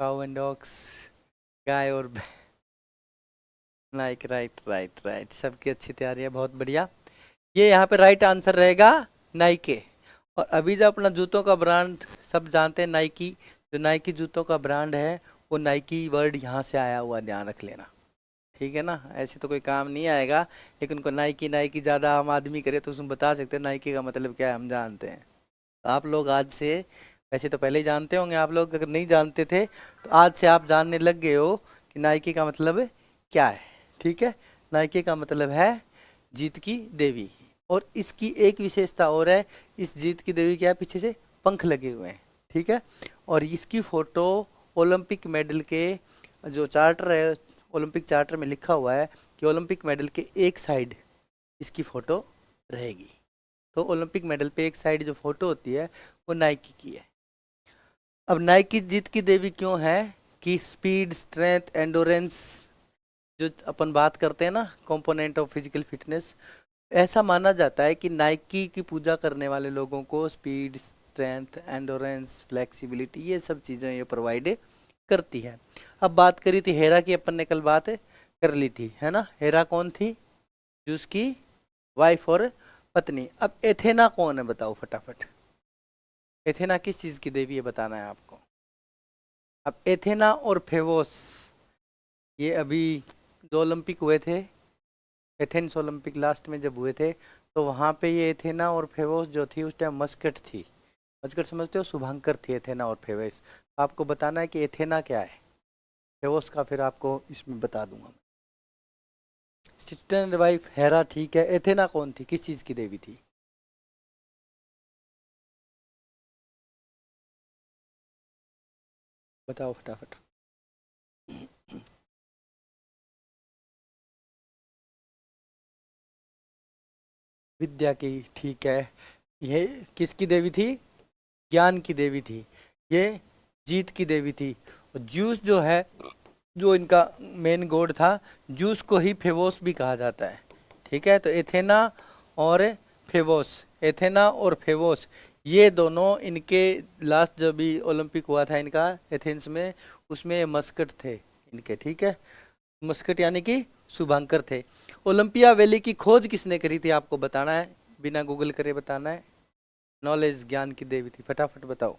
cow and dogs, गाय और नाइक, राइट राइट राइट, सबकी अच्छी तैयारी है, बहुत बढ़िया। ये यहाँ पे राइट आंसर रहेगा नाइके। और अभी जो अपना जूतों का ब्रांड सब जानते हैं नाइकी, जो नाइकी जूतों का ब्रांड है वो नाइकी वर्ड यहाँ से आया हुआ, ध्यान रख लेना, ठीक है ना। ऐसे तो कोई काम नहीं आएगा, लेकिन उनको नाइकी नाइकी ज़्यादा आम आदमी करे तो उसमें बता सकते हैं नाइकी का मतलब क्या है, हम जानते हैं। आप लोग आज से, वैसे तो पहले ही जानते होंगे, आप लोग अगर नहीं जानते थे तो आज से आप जानने लग गए हो कि नाइकी का मतलब क्या है, ठीक है। नाइकी का मतलब है जीत की देवी। और इसकी एक विशेषता और है, इस जीत की देवी के यहाँ पीछे से पंख लगे हुए हैं, ठीक है। और इसकी फोटो ओलंपिक मेडल के जो चार्टर है, ओलंपिक चार्टर में लिखा हुआ है कि ओलंपिक मेडल के एक साइड इसकी फोटो रहेगी। तो ओलंपिक मेडल पे एक साइड जो फोटो होती है वो नाइकी की है। अब नाइकी जीत की देवी क्यों है? कि स्पीड, स्ट्रेंथ, एंडोरेंस, जो अपन बात करते हैं ना, कंपोनेंट ऑफ फिजिकल फिटनेस, ऐसा माना जाता है कि नाइकी की पूजा करने वाले लोगों को स्पीड, स्ट्रेंथ, एंडोरेंस, फ्लेक्सिबिलिटी, ये सब चीज़ें ये प्रोवाइड करती है। अब बात करी थी हेरा की, अपन ने कल बात कर ली थी, है ना। हेरा कौन थी? जिसकी वाइफ और पत्नी। अब एथेना कौन है बताओ फटाफट। एथेना किस चीज की देवी है बताना है आपको। अब एथेना और फेवोस, ये अभी जो ओलंपिक हुए थे, एथेंस ओलंपिक लास्ट में जब हुए थे, तो वहाँ पे ये एथेना और फेवोस जो थी उस टाइम मस्कट थी। मस्कट समझते हो, शुभंकर थी एथेना और फेवोस। आपको बताना है कि एथेना क्या है, फेवोस का फिर आपको इसमें बता दूंगा। सिस्टर एंड वाइफ हेरा, ठीक है। एथेना कौन थी, किस चीज की देवी थी? बताओ फटाफट। विद्या की, ठीक है। ये किसकी देवी थी? ज्ञान की देवी थी। ये जीत की देवी थी। और ज्यूस जो है, जो इनका मेन गॉड था, ज्यूस को ही फेवोस भी कहा जाता है, ठीक है। तो एथेना और फेवोस, एथेना और फेवोस, ये दोनों इनके लास्ट जब भी ओलंपिक हुआ था इनका एथेंस में, उसमें मस्कट थे इनके, ठीक है। मस्कट यानी कि शुभंकर थे। ओलंपिया वैली की खोज किसने करी थी आपको बताना है, बिना गूगल करे बताना है। नॉलेज, ज्ञान की देवी थी, फटाफट बताओ।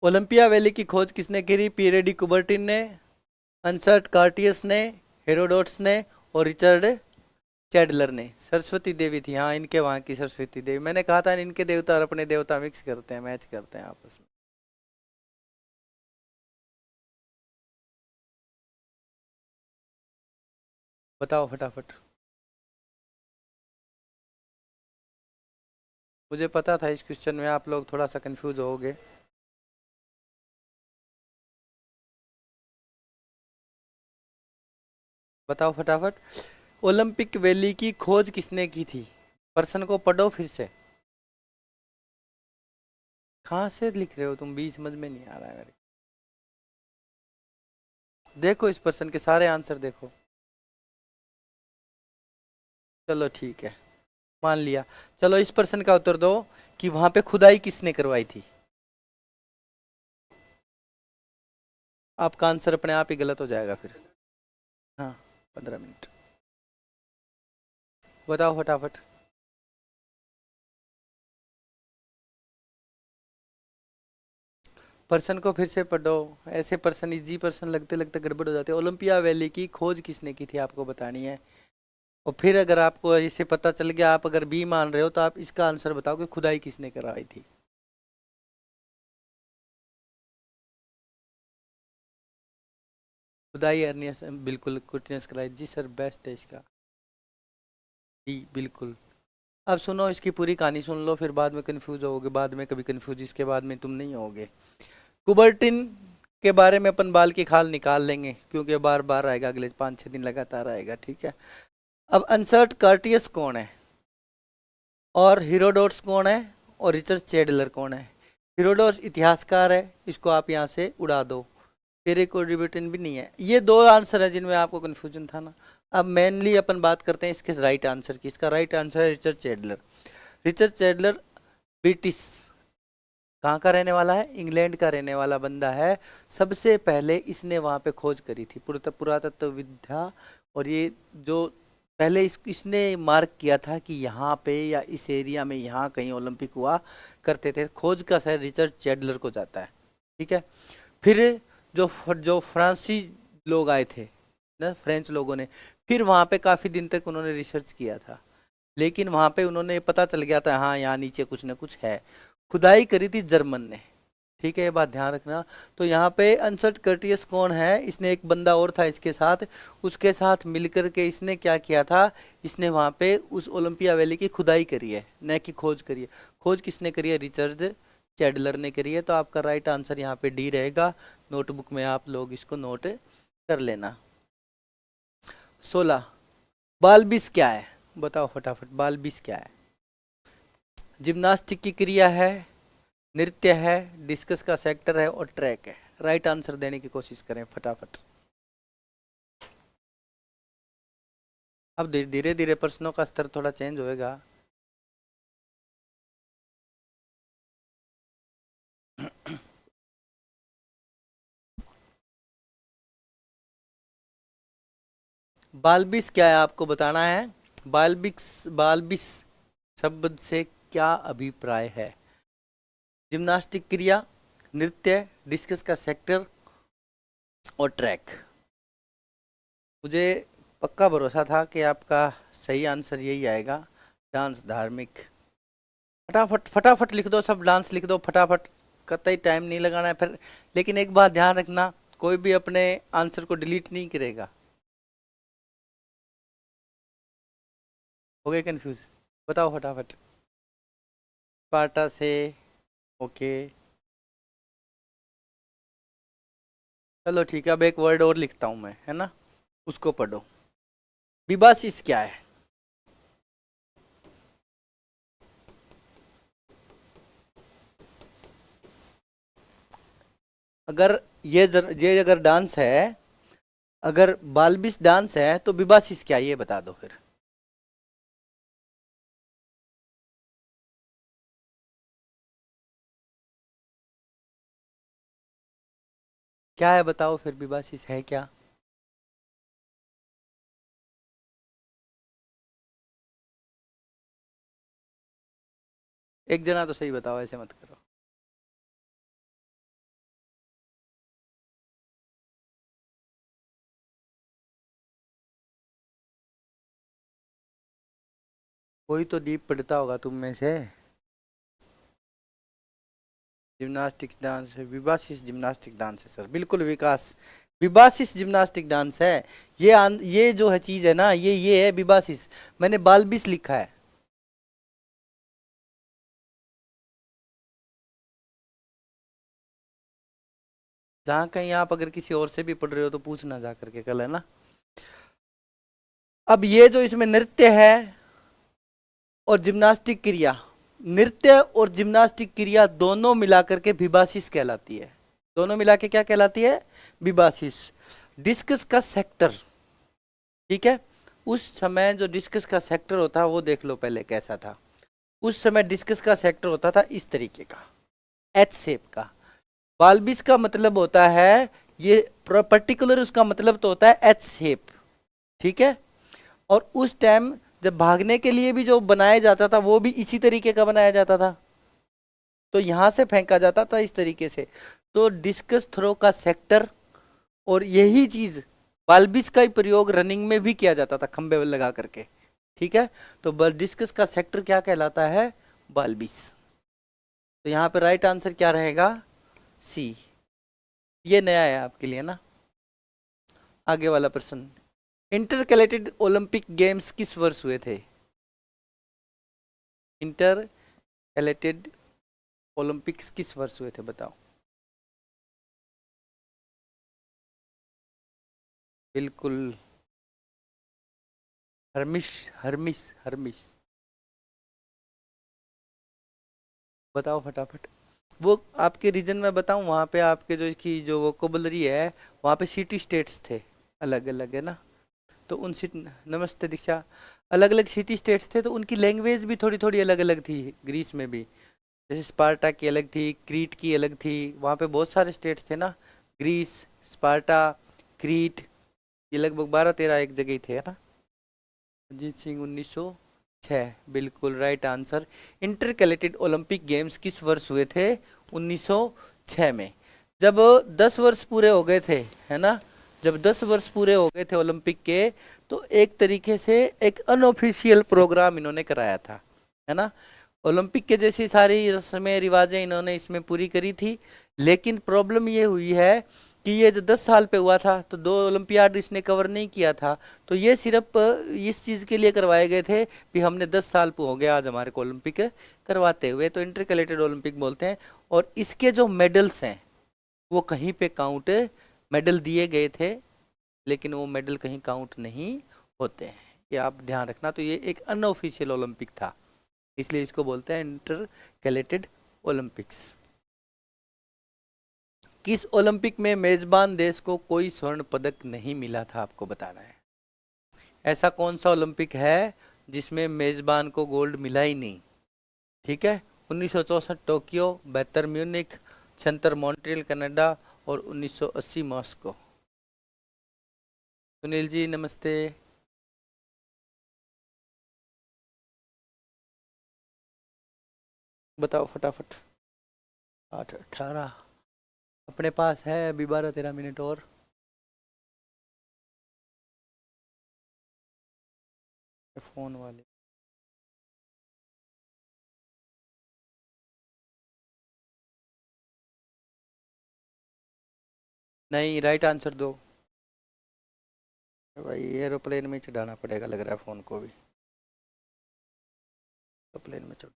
ओलंपिया वैली की खोज किसने करी? पियरे डी कुबर्टिन ने, अंसर्ट कार्टियस ने, हेरोडोट्स ने और रिचर्ड चैडलर ने। सरस्वती देवी थी, हाँ, इनके वहाँ की सरस्वती देवी। मैंने कहा था इनके देवता और अपने देवता मिक्स करते हैं, मैच करते हैं आपस में। बताओ फटाफट। मुझे पता था इस क्वेश्चन में आप लोग थोड़ा सा कंफ्यूज होगे। बताओ फटाफट। ओलंपिक वैली की खोज किसने की थी? प्रश्न को पढ़ो फिर से। कहाँ से लिख रहे हो तुम भी, समझ में नहीं आ रहा है मेरे। देखो इस प्रश्न के सारे आंसर देखो। चलो ठीक है, मान लिया। चलो इस प्रश्न का उत्तर दो कि वहां पे खुदाई किसने करवाई थी। आपका आंसर अपने आप ही गलत हो जाएगा फिर। हाँ, 15 मिनट। बताओ फटाफट। प्रश्न को फिर से पढ़ो। ऐसे प्रश्न, इजी प्रश्न लगते लगते गड़बड़ हो जाते हैं। ओलंपिया वैली की खोज किसने की थी आपको बतानी है। और फिर अगर आपको इसे पता चल गया, आप अगर बी मान रहे हो, तो आप इसका आंसर बताओ कि खुदाई किसने करवाई थी। खुदाई अर्नियस, बिल्कुल कुटियस कराई जी सर, बेस्ट है इसका। जी बिल्कुल। अब सुनो, इसकी पूरी कहानी सुन लो, फिर बाद में कंफ्यूज होगे, बाद में कभी कंफ्यूज इसके बाद में तुम नहीं होगे। कुबर्टिन के बारे में अपन बाल की खाल निकाल लेंगे, क्योंकि बार बार आएगा, अगले 5-6 दिन लगातार आएगा, ठीक है। अब अंसर्ट कार्टियस कौन है, और हीरोडोट्स कौन है, और रिचर्ड चैडलर कौन है। हीरोडोट्स इतिहासकार है, इसको आप यहाँ से उड़ा दो, पेरिकोडिबिटन भी नहीं है। ये दो आंसर है जिनमें आपको कंफ्यूजन था ना। अब मेनली अपन बात करते हैं इसके राइट आंसर की। इसका राइट आंसर है रिचर्ड चैडलर। रिचर्ड चैडलर ब्रिटिश, कहाँ का रहने वाला है, इंग्लैंड का रहने वाला बंदा है। सबसे पहले इसने वहाँ पे खोज करी थी, पुरातत्व विद्या। और ये जो पहले इसने मार्क किया था कि यहाँ पे या इस एरिया में यहाँ कहीं ओलंपिक हुआ करते थे। खोज का श्रेय रिचर्ड चैडलर को जाता है, ठीक है। फिर जो जो फ्रांसी लोग आए थे ना, फ्रेंच लोगों ने, फिर वहाँ पे काफ़ी दिन तक उन्होंने रिसर्च किया था, लेकिन वहाँ पे उन्होंने पता चल गया था हाँ यहाँ नीचे कुछ ना कुछ है। खुदाई करी थी जर्मन ने, ठीक है, ये बात ध्यान रखना। तो यहाँ पे अंसर्ट कर्टियस कौन है, इसने एक बंदा और था इसके साथ, उसके साथ मिलकर के इसने क्या किया था, इसने वहाँ पे उस ओलंपिया वैली की खुदाई करी है, न कि खोज करी है। खोज किसने करी है, रिचर्ड चैडलर ने करी है। तो आपका राइट आंसर यहाँ पे डी रहेगा। नोटबुक में आप लोग इसको नोट कर लेना। 16, बालबिस क्या है, बताओ फटाफट, बालबिस क्या है। जिम्नास्टिक की क्रिया है, नृत्य है, डिस्कस का सेक्टर है, और ट्रैक है। राइट आंसर देने की कोशिश करें फटाफट। अब धीरे धीरे प्रश्नों का स्तर थोड़ा चेंज होएगा। बालबिस क्या है आपको बताना है। बालबिस शब्द से क्या अभिप्राय है। जिम्नास्टिक क्रिया, नृत्य, डिस्कस का सेक्टर, और ट्रैक। मुझे पक्का भरोसा था कि आपका सही आंसर यही आएगा, डांस, धार्मिक। फटाफट फटाफट लिख दो, सब डांस लिख दो फटाफट, कतई टाइम नहीं लगाना है फिर। लेकिन एक बात ध्यान रखना, कोई भी अपने आंसर को डिलीट नहीं करेगा। हो गए कंफ्यूज, बताओ फटाफट। स्पार्टा से, ओके, चलो ठीक है। अब एक वर्ड और लिखता हूं मैं, है ना, उसको पढ़ो। बिबासिस क्या है। अगर ये अगर डांस है, अगर बालबिस डांस है, तो बिबासिस क्या है, ये बता दो फिर। क्या है बताओ फिर, बिबासिस है क्या। एक जना तो सही बताओ, ऐसे मत करो। कोई तो डीप पढ़ता होगा तुम में से। जिम्नास्टिक्स डांस है, विबासिस जिम्नास्टिक डांस है सर, बिल्कुल विकास, विबासिस जिम्नास्टिक डांस है। ये जो है चीज है ना, ये है विबासिस। मैंने बालबिस लिखा है। जहाँ कहीं आप अगर किसी और से भी पढ़ रहे हो तो पूछना जा करके कल, है ना। अब ये जो इसमें नृत्य है और जिम्नास्टिक क्रिया, नृत्य और जिम्नास्टिक क्रिया दोनों मिलाकर के विबासिस कहलाती है। दोनों मिला के क्या कहलाती है, विबासिस। डिस्कस का सेक्टर, ठीक है, उस समय जो डिस्कस का सेक्टर होता वो देख लो पहले कैसा था। उस समय डिस्कस का सेक्टर होता था इस तरीके का, एच शेप का। बाल्बिस का मतलब होता है, ये पर्टिकुलर उसका मतलब तो होता है एच शेप, ठीक है। और उस टाइम जब भागने के लिए भी जो बनाया जाता था वो भी इसी तरीके का बनाया जाता था। तो यहां से फेंका जाता था इस तरीके से। तो डिस्कस थ्रो का सेक्टर, और यही चीज बाल्बिस का ही प्रयोग रनिंग में भी किया जाता था, खंबे लगा करके, ठीक है। तो डिस्कस का सेक्टर क्या कहलाता है, बाल्बिस। तो यहाँ पे राइट आंसर क्या रहेगा, सी। ये नया है आपके लिए ना। आगे वाला प्रश्न, इंटरकलेटेड ओलंपिक गेम्स किस वर्ष हुए थे। इंटर कैलेटेड ओलंपिक्स किस वर्ष हुए थे बताओ। बिल्कुल, हर्मिश हर्मिस हर्मिस। बताओ फटाफट। वो आपके रीजन में बताऊं, वहाँ पे आपके जो की जो वोकेबलरी है, वहाँ पे सिटी स्टेट्स थे, अलग अलग है ना। तो उन सिट नमस्ते दीक्षा। अलग अलग सिटी स्टेट्स थे, तो उनकी लैंग्वेज भी थोड़ी थोड़ी अलग अलग थी ग्रीस में भी। जैसे स्पार्टा की अलग थी, क्रीट की अलग थी, वहाँ पे बहुत सारे स्टेट्स थे ना। ग्रीस, स्पार्टा, क्रीट, ये लगभग 12-13 एक जगह ही थे, है ना। अजीत सिंह 1906, बिल्कुल right answer. Intercalated Olympic games किस वर्ष हुए थे? 1906 में। जब 10 वर्ष पूरे हो गए थे, है ना, जब 10 वर्ष पूरे हो गए थे ओलंपिक के, तो एक तरीके से एक अनऑफिशियल प्रोग्राम इन्होंने कराया था, है ना। ओलंपिक के जैसी सारी रस्में रिवाजें इन्होंने इसमें पूरी करी थी। लेकिन प्रॉब्लम ये हुई है कि ये जो 10 साल पे हुआ था, तो 2 ओलंपियाड इसने कवर नहीं किया था। तो ये सिर्फ इस चीज़ के लिए करवाए गए थे कि हमने 10 साल पे हो गया आज हमारे को ओलंपिक करवाते हुए, तो इंटरकैलेटेड ओलंपिक बोलते हैं। और इसके जो मेडल्स हैं वो कहीं पे काउंट, मेडल दिए गए थे लेकिन वो मेडल कहीं काउंट नहीं होते हैं, ये आप ध्यान रखना। तो ये एक अनऑफिशियल ओलंपिक था, इसलिए इसको बोलते हैं इंटरकैलेटेड ओलंपिक्स। किस ओलंपिक में मेजबान देश को कोई स्वर्ण पदक नहीं मिला था, आपको बताना है। ऐसा कौन सा ओलंपिक है जिसमें मेजबान को गोल्ड मिला ही नहीं? ठीक है, 1964 टोक्यो, 72 म्यूनिख, 76 मॉन्ट्रियल कनाडा और 1980 मॉस्को। सुनील जी नमस्ते। बताओ फटाफट। 8-18 अपने पास है अभी, 12-13 मिनट और। फोन वाले नहीं, राइट आंसर दो भाई। एरोप्लेन में चढ़ाना पड़ेगा लग रहा है फोन को भी, एरोप्लेन में चढ़।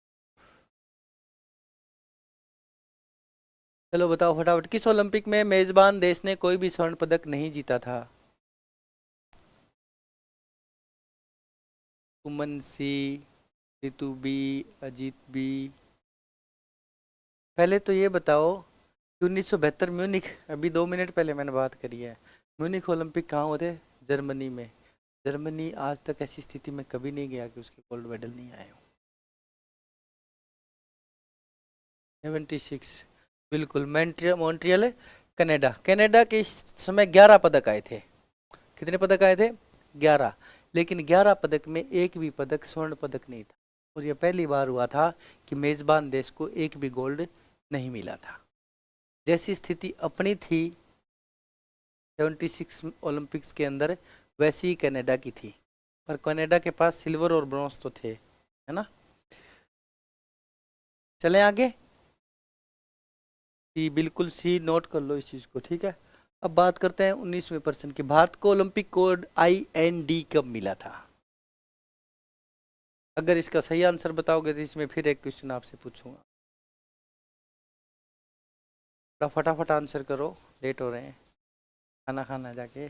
चलो बताओ फटाफट, किस ओलंपिक में मेजबान देश ने कोई भी स्वर्ण पदक नहीं जीता था? सुमन सी, रितु बी, अजीत बी। पहले तो ये बताओ कि 1972 म्यूनिख, अभी 2 मिनट पहले मैंने बात करी है, म्यूनिख ओलंपिक कहाँ होते? जर्मनी में। जर्मनी आज तक ऐसी स्थिति में कभी नहीं गया कि उसके गोल्ड मेडल नहीं आए हो। 76, बिल्कुल। Montreal Canada. कनाडा के इस समय 11 पदक आए थे। कितने पदक आए थे? 11। लेकिन 11 पदक में एक भी पदक स्वर्ण पदक नहीं था, और यह पहली बार हुआ था कि मेजबान देश को एक भी गोल्ड नहीं मिला था। जैसी स्थिति अपनी थी 76 ओलंपिक्स के अंदर, वैसी ही कनाडा की थी, पर कनाडा के पास सिल्वर और ब्रॉन्ज तो थे, है ना। चलें आगे। सी, बिल्कुल सी, नोट कर लो इस चीज़ को, ठीक है। अब बात करते हैं 19वें प्रश्न की। भारत को ओलंपिक कोड IND कब मिला था? अगर इसका सही आंसर बताओगे तो इसमें फिर एक क्वेश्चन आपसे पूछूंगा। फटाफट आंसर करो, लेट हो रहे हैं, खाना खाना जाके।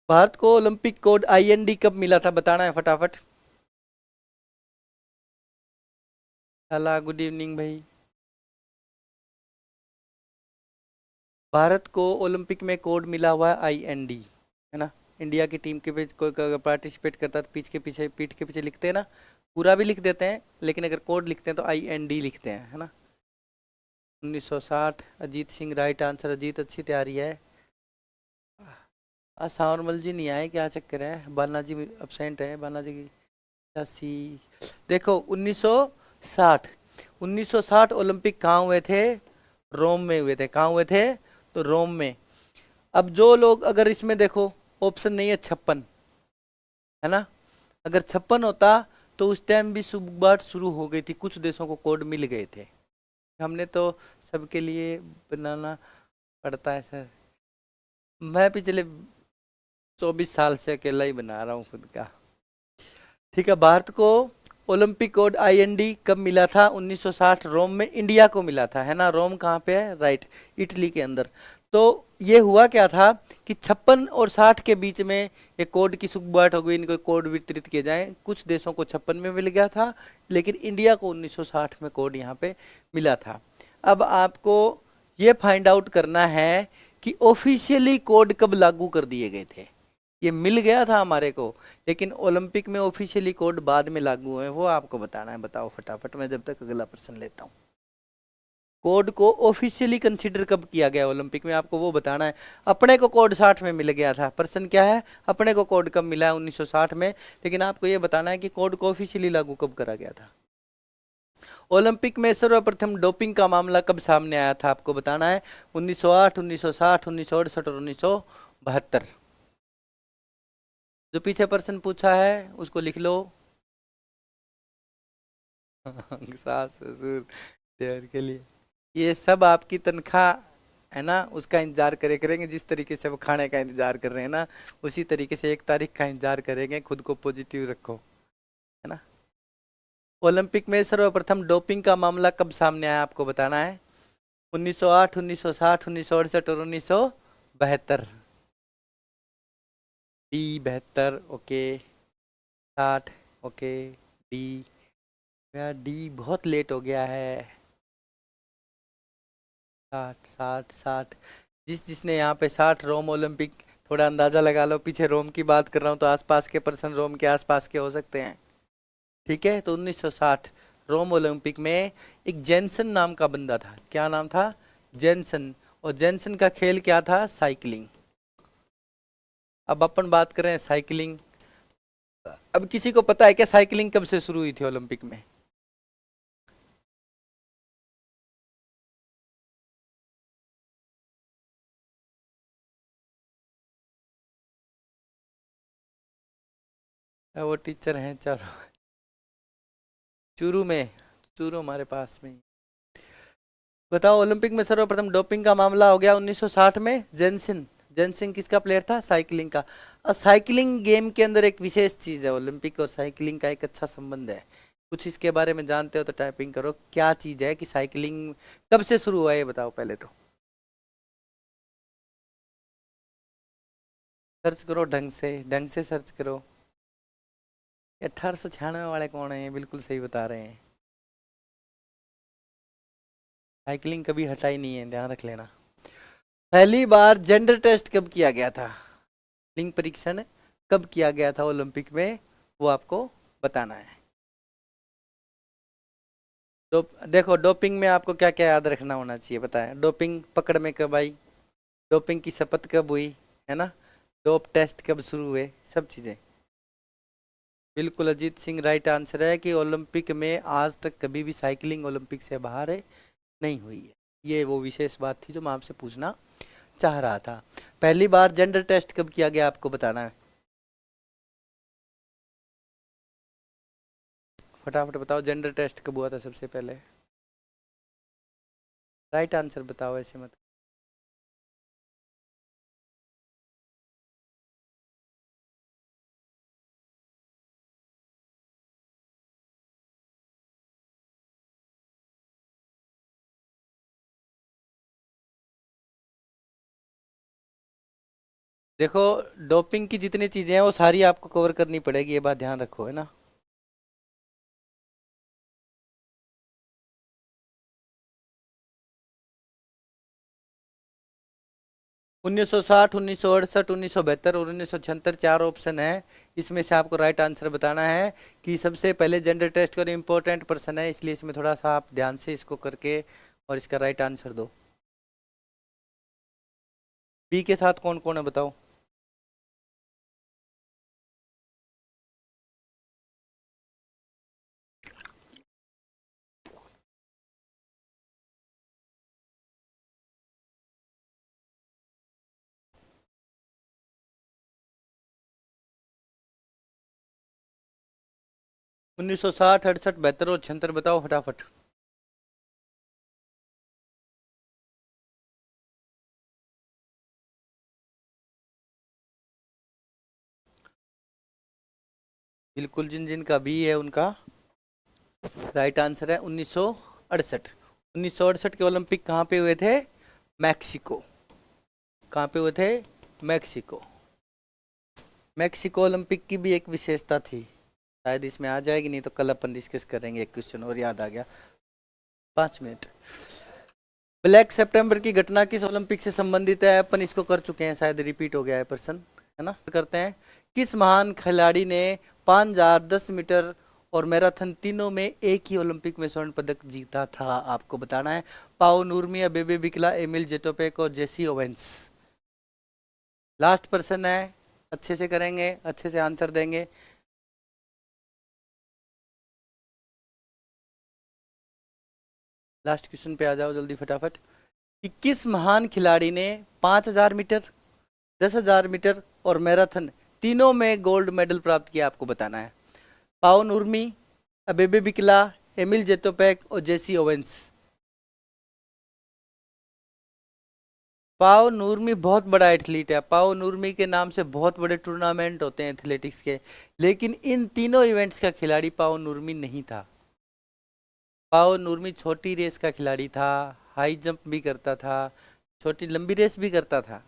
भारत को ओलंपिक कोड IND कब मिला था, बताना है फटाफट। हेलो गुड इवनिंग भाई। भारत को ओलंपिक में कोड मिला हुआ है IND, है ना। इंडिया की टीम के बीच कोई पार्टिसिपेट करता है तो पीठ के पीछे, पीठ के पीछे लिखते हैं ना, पूरा भी लिख देते हैं, लेकिन अगर कोड लिखते हैं तो IND लिखते हैं, है ना। 1960, अजीत सिंह राइट आंसर। अजीत अच्छी तैयारी है। आज सावरमल जी नहीं आए, क्या चक्कर है? बालाजी अब्सेंट है, बालाजी की 80। देखो 1960, 1960 ओलंपिक कहाँ हुए थे? रोम में हुए थे। कहाँ हुए थे? तो रोम में। अब जो लोग, अगर इसमें देखो ऑप्शन नहीं है 56, है ना। अगर 56 होता तो उस टाइम भी सुबह शुरू हो गई थी, कुछ देशों को कोड मिल गए थे। हमने तो सबके लिए बनाना पड़ता है सर। मैं पिछले 24 साल से अकेला ही बना रहा हूँ खुद का। ठीक है, भारत को ओलंपिक कोड आईएनडी कब मिला था? 1960 रोम में इंडिया को मिला था, है ना। रोम कहाँ पे है? राइट, इटली के अंदर। तो ये हुआ क्या था कि 56 और 60 के बीच में ये कोड की सुखबात हो गई, इनको कोड वितरित किए जाएं। कुछ देशों को 56 में मिल गया था, लेकिन इंडिया को 1960 में कोड यहाँ पे मिला था। अब आपको ये फाइंड आउट करना है कि ऑफिशियली कोड कब लागू कर दिए गए थे। ये मिल गया था हमारे को, लेकिन ओलंपिक में ऑफिशियली कोड बाद में लागू हुए, वो आपको बताना है। बताओ फटाफट, मैं जब तक अगला प्रश्न लेता हूँ। कोड को ऑफिशियली कंसीडर कब किया गया ओलंपिक में, आपको वो बताना है। अपने को कोड 60 में मिल गया था। प्रश्न क्या है? अपने को कोड कब मिला है? 1960 में। लेकिन आपको ये बताना है कि कोड को ऑफिशियली लागू कब करा गया था। ओलंपिक में सर्वप्रथम डोपिंग का मामला कब सामने आया था, आपको बताना है। 1908, 1960, 1968 और 1972। जो पीछे प्रश्न पूछा है उसको लिख लो। सास ससुर देवर के लिए ये सब आपकी तनख्वाह है ना, उसका इंतजार करेंगे। जिस तरीके से वो खाने का इंतजार कर रहे हैं ना, उसी तरीके से 1 तारीख का इंतजार करेंगे। खुद को पॉजिटिव रखो, है ना। ओलंपिक में सर्वप्रथम डोपिंग का मामला कब सामने आया, आपको बताना है। 1908, 1960, 1968 और 1972। D 72, okay. 60, ओके। डी, यार डी बहुत लेट हो गया है। 60, 60, 60। जिसने यहाँ पे 60 रोम ओलंपिक, थोड़ा अंदाजा लगा लो। पीछे रोम की बात कर रहा हूँ तो आसपास के पर्सन रोम के आसपास के हो सकते हैं, ठीक है। तो 1960 रोम ओलंपिक में एक जेनसन नाम का बंदा था। क्या नाम था? जेनसन। और जेनसन का खेल क्या था? साइकिलिंग। अब अपन बात करें साइकिलिंग। अब किसी को पता है क्या साइकिलिंग कब से शुरू हुई थी ओलंपिक में? वो टीचर हैं, चलो। चूरू में, चूरू हमारे पास में। बताओ, ओलंपिक में सर्वप्रथम डोपिंग का मामला हो गया 1960 में। जेनसिन। जेनसिन किसका प्लेयर था? साइकिलिंग का। और साइकिलिंग गेम के अंदर एक विशेष चीज है, ओलंपिक और साइकिलिंग का एक अच्छा संबंध है। कुछ इसके बारे में जानते हो तो टाइपिंग करो। क्या चीज है कि साइकिलिंग कब से शुरू हुआ है, ये बताओ पहले तो। सर्च करो ढंग से, ढंग से सर्च करो। 1896 वाले कौन है? ये बिल्कुल सही बता रहे हैं। साइकिलिंग कभी हटा ही नहीं है, ध्यान रख लेना। पहली बार जेंडर टेस्ट कब किया गया था? लिंग परीक्षण कब किया गया था ओलंपिक में, वो आपको बताना है। देखो, डोपिंग में आपको क्या क्या याद रखना होना चाहिए, बताएं। डोपिंग पकड़ में कब आई? डोपिंग की शपथ कब हुई, है ना। डोप टेस्ट कब शुरू हुए, सब चीजें। बिल्कुल अजीत सिंह राइट आंसर है कि ओलंपिक में आज तक कभी भी साइकिलिंग ओलंपिक से बाहर नहीं हुई है। ये वो विशेष बात थी जो मैं आपसे पूछना चाह रहा था। पहली बार जेंडर टेस्ट कब किया गया, आपको बताना है। फटाफट बताओ, जेंडर टेस्ट कब हुआ था सबसे पहले? राइट आंसर बताओ, ऐसे मत। देखो, डोपिंग की जितनी चीजें हैं वो सारी आपको कवर करनी पड़ेगी, ये बात ध्यान रखो, है ना। 1960, 1968, 1972 और 1976 चार ऑप्शन है। इसमें से आपको राइट आंसर बताना है कि सबसे पहले जेंडर टेस्ट का इम्पोर्टेंट पर्सन है, इसलिए इसमें थोड़ा सा आप ध्यान से इसको करके और इसका राइट आंसर दो। बी के साथ कौन कौन है, बताओ। 1960, 68, 72 और 76 बताओ फटाफट। बिल्कुल, जिन जिन का बी है उनका राइट आंसर है 1968। 1968 के ओलंपिक कहाँ पे हुए थे? मैक्सिको। कहाँ पे हुए थे? मैक्सिको। मैक्सिको ओलंपिक की भी एक विशेषता थी, शायद इसमें आ जाएगी, नहीं तो कल अपन डिस्कस करेंगे। एक क्वेश्चन और याद आ गया, 5 मिनट। ब्लैक सितंबर की घटना किस ओलंपिक से संबंधित है? अपन इसको कर चुके हैं, शायद रिपीट हो गया है प्रश्न, है ना? करते हैं। किस महान खिलाड़ी ने 5000, 10 मीटर और मैराथन तीनों में एक ही ओलंपिक में स्वर्ण पदक जीता था? आपको बताना है। पाओ नूरमी, अबेबे बिकला, एमिल जेटोपेक और जेसी ओवेंस। लास्ट पर्सन है, अच्छे से करेंगे, अच्छे से आंसर देंगे। लास्ट क्वेश्चन पे आ जाओ जल्दी फटाफट, कि किस महान खिलाड़ी ने 5000 मीटर, 10,000 मीटर और मैराथन तीनों में गोल्ड मेडल प्राप्त किया? आपको बताना है। पाओ नूरमी, अबेबे बिकला, एमिल जेटोपेक और जेसी ओवेंस। पाओ नूरमी बहुत बड़ा एथलीट है। पाओ नूरमी के नाम से बहुत बड़े टूर्नामेंट होते हैं एथलेटिक्स के, लेकिन इन तीनों इवेंट्स का खिलाड़ी पाओ नूरमी नहीं था। पाओ नूरमी छोटी रेस का खिलाड़ी था, हाई जंप भी करता था, छोटी लंबी रेस भी करता था,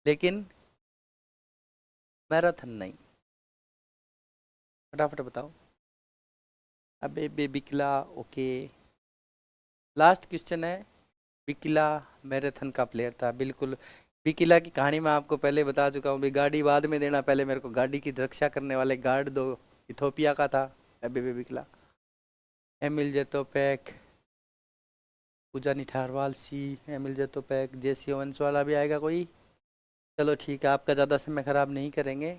लेकिन मैराथन नहीं। फटाफट बताओ। अबे बिकला, ओके। लास्ट क्वेश्चन है। बिकिला मैराथन का प्लेयर था, बिल्कुल। बिकिला की कहानी मैं आपको पहले बता चुका हूँ, भी गाड़ी बाद में देना, पहले मेरे को गाड़ी की रक्षा करने वाले गार्ड दो। इथोपिया का था अबेबे बिकिला। एमिल जेटोपेक, पूजा निठारवाल सी, एमिल जेटोपेक, जेसी ओवेंस वाला भी आएगा कोई? चलो ठीक है, आपका ज़्यादा समय खराब नहीं करेंगे।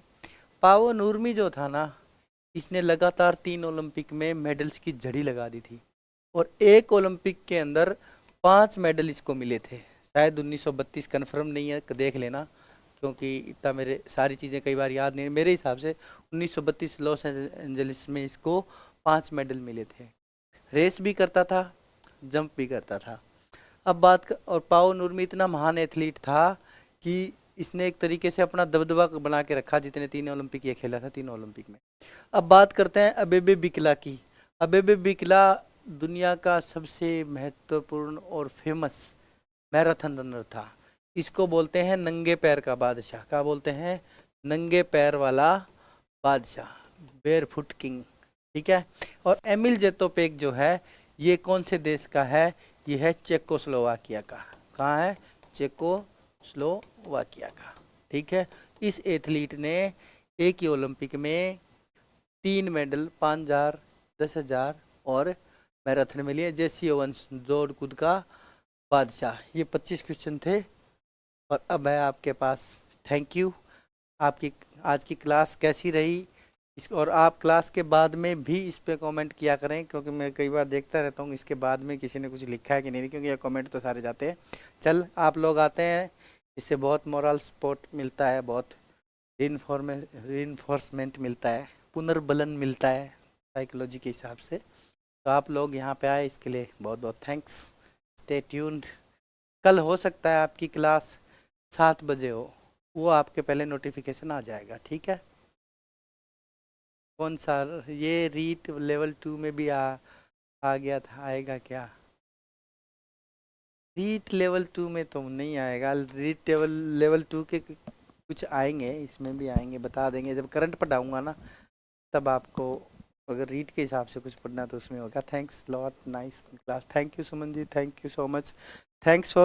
पाओ नूरमी जो था ना, इसने लगातार 3 ओलंपिक में मेडल्स की झड़ी लगा दी थी, और एक ओलंपिक के अंदर 5 मेडल इसको मिले थे। शायद 1932, कंफर्म नहीं है, देख लेना, क्योंकि इतना मेरे सारी चीज़ें कई बार याद नहीं। मेरे हिसाब से 1932 लॉस एंजलिस में इसको 5 मेडल मिले थे। रेस भी करता था, जंप भी करता था। अब और पाओ नूरमी इतना महान एथलीट था कि इसने एक तरीके से अपना दबदबा बना के रखा, जितने 3 ओलंपिक ये खेला था, 3 ओलंपिक में। अब बात करते हैं अबेबे बिकला की। अबेबे बिकला दुनिया का सबसे महत्वपूर्ण और फेमस मैराथन रनर था। इसको बोलते हैं नंगे पैर का बादशाह। क्या बोलते हैं? नंगे पैर वाला बादशाह, बेयर फुट किंग, ठीक है। और एमिल जेटोपेक जो है, ये कौन से देश का है? ये है चेकोस्लोवाकिया का। कहाँ है? चेकोस्लोवाकिया का, ठीक है। इस एथलीट ने एक ही ओलंपिक में 3 मेडल, 5000, 10,000 और मैराथन में लिए। जेसी ओवेंस दौड़ कूद का बादशाह। ये 25 क्वेश्चन थे, और अब है आपके पास। Thank you. आपकी आज की क्लास कैसी रही? और आप क्लास के बाद में भी इस पे कमेंट किया करें, क्योंकि मैं कई बार देखता रहता हूँ इसके बाद में किसी ने कुछ लिखा है कि नहीं, क्योंकि ये कमेंट तो सारे जाते हैं। चल, आप लोग आते हैं, इससे बहुत मोरल सपोर्ट मिलता है, बहुत रिइंफोर्समेंट मिलता है, पुनर्बलन मिलता है साइकोलॉजी के हिसाब से। तो आप लोग यहाँ पे आए, इसके लिए बहुत बहुत थैंक्स। Stay tuned. कल हो सकता है आपकी क्लास 7 बजे हो, वो आपके पहले नोटिफिकेशन आ जाएगा, ठीक है। कौन सा? ये रीट लेवल 2 में भी आ गया था, आएगा क्या? रीट लेवल 2 में तो नहीं आएगा। रीट लेवल 2 के कुछ आएंगे, इसमें भी आएंगे, बता देंगे जब करंट पढ़ाऊंगा ना, तब आपको अगर रीट के हिसाब से कुछ पढ़ना तो उसमें होगा। Thanks lot, nice class. Thank you Suman ji, thank you so much. Thanks for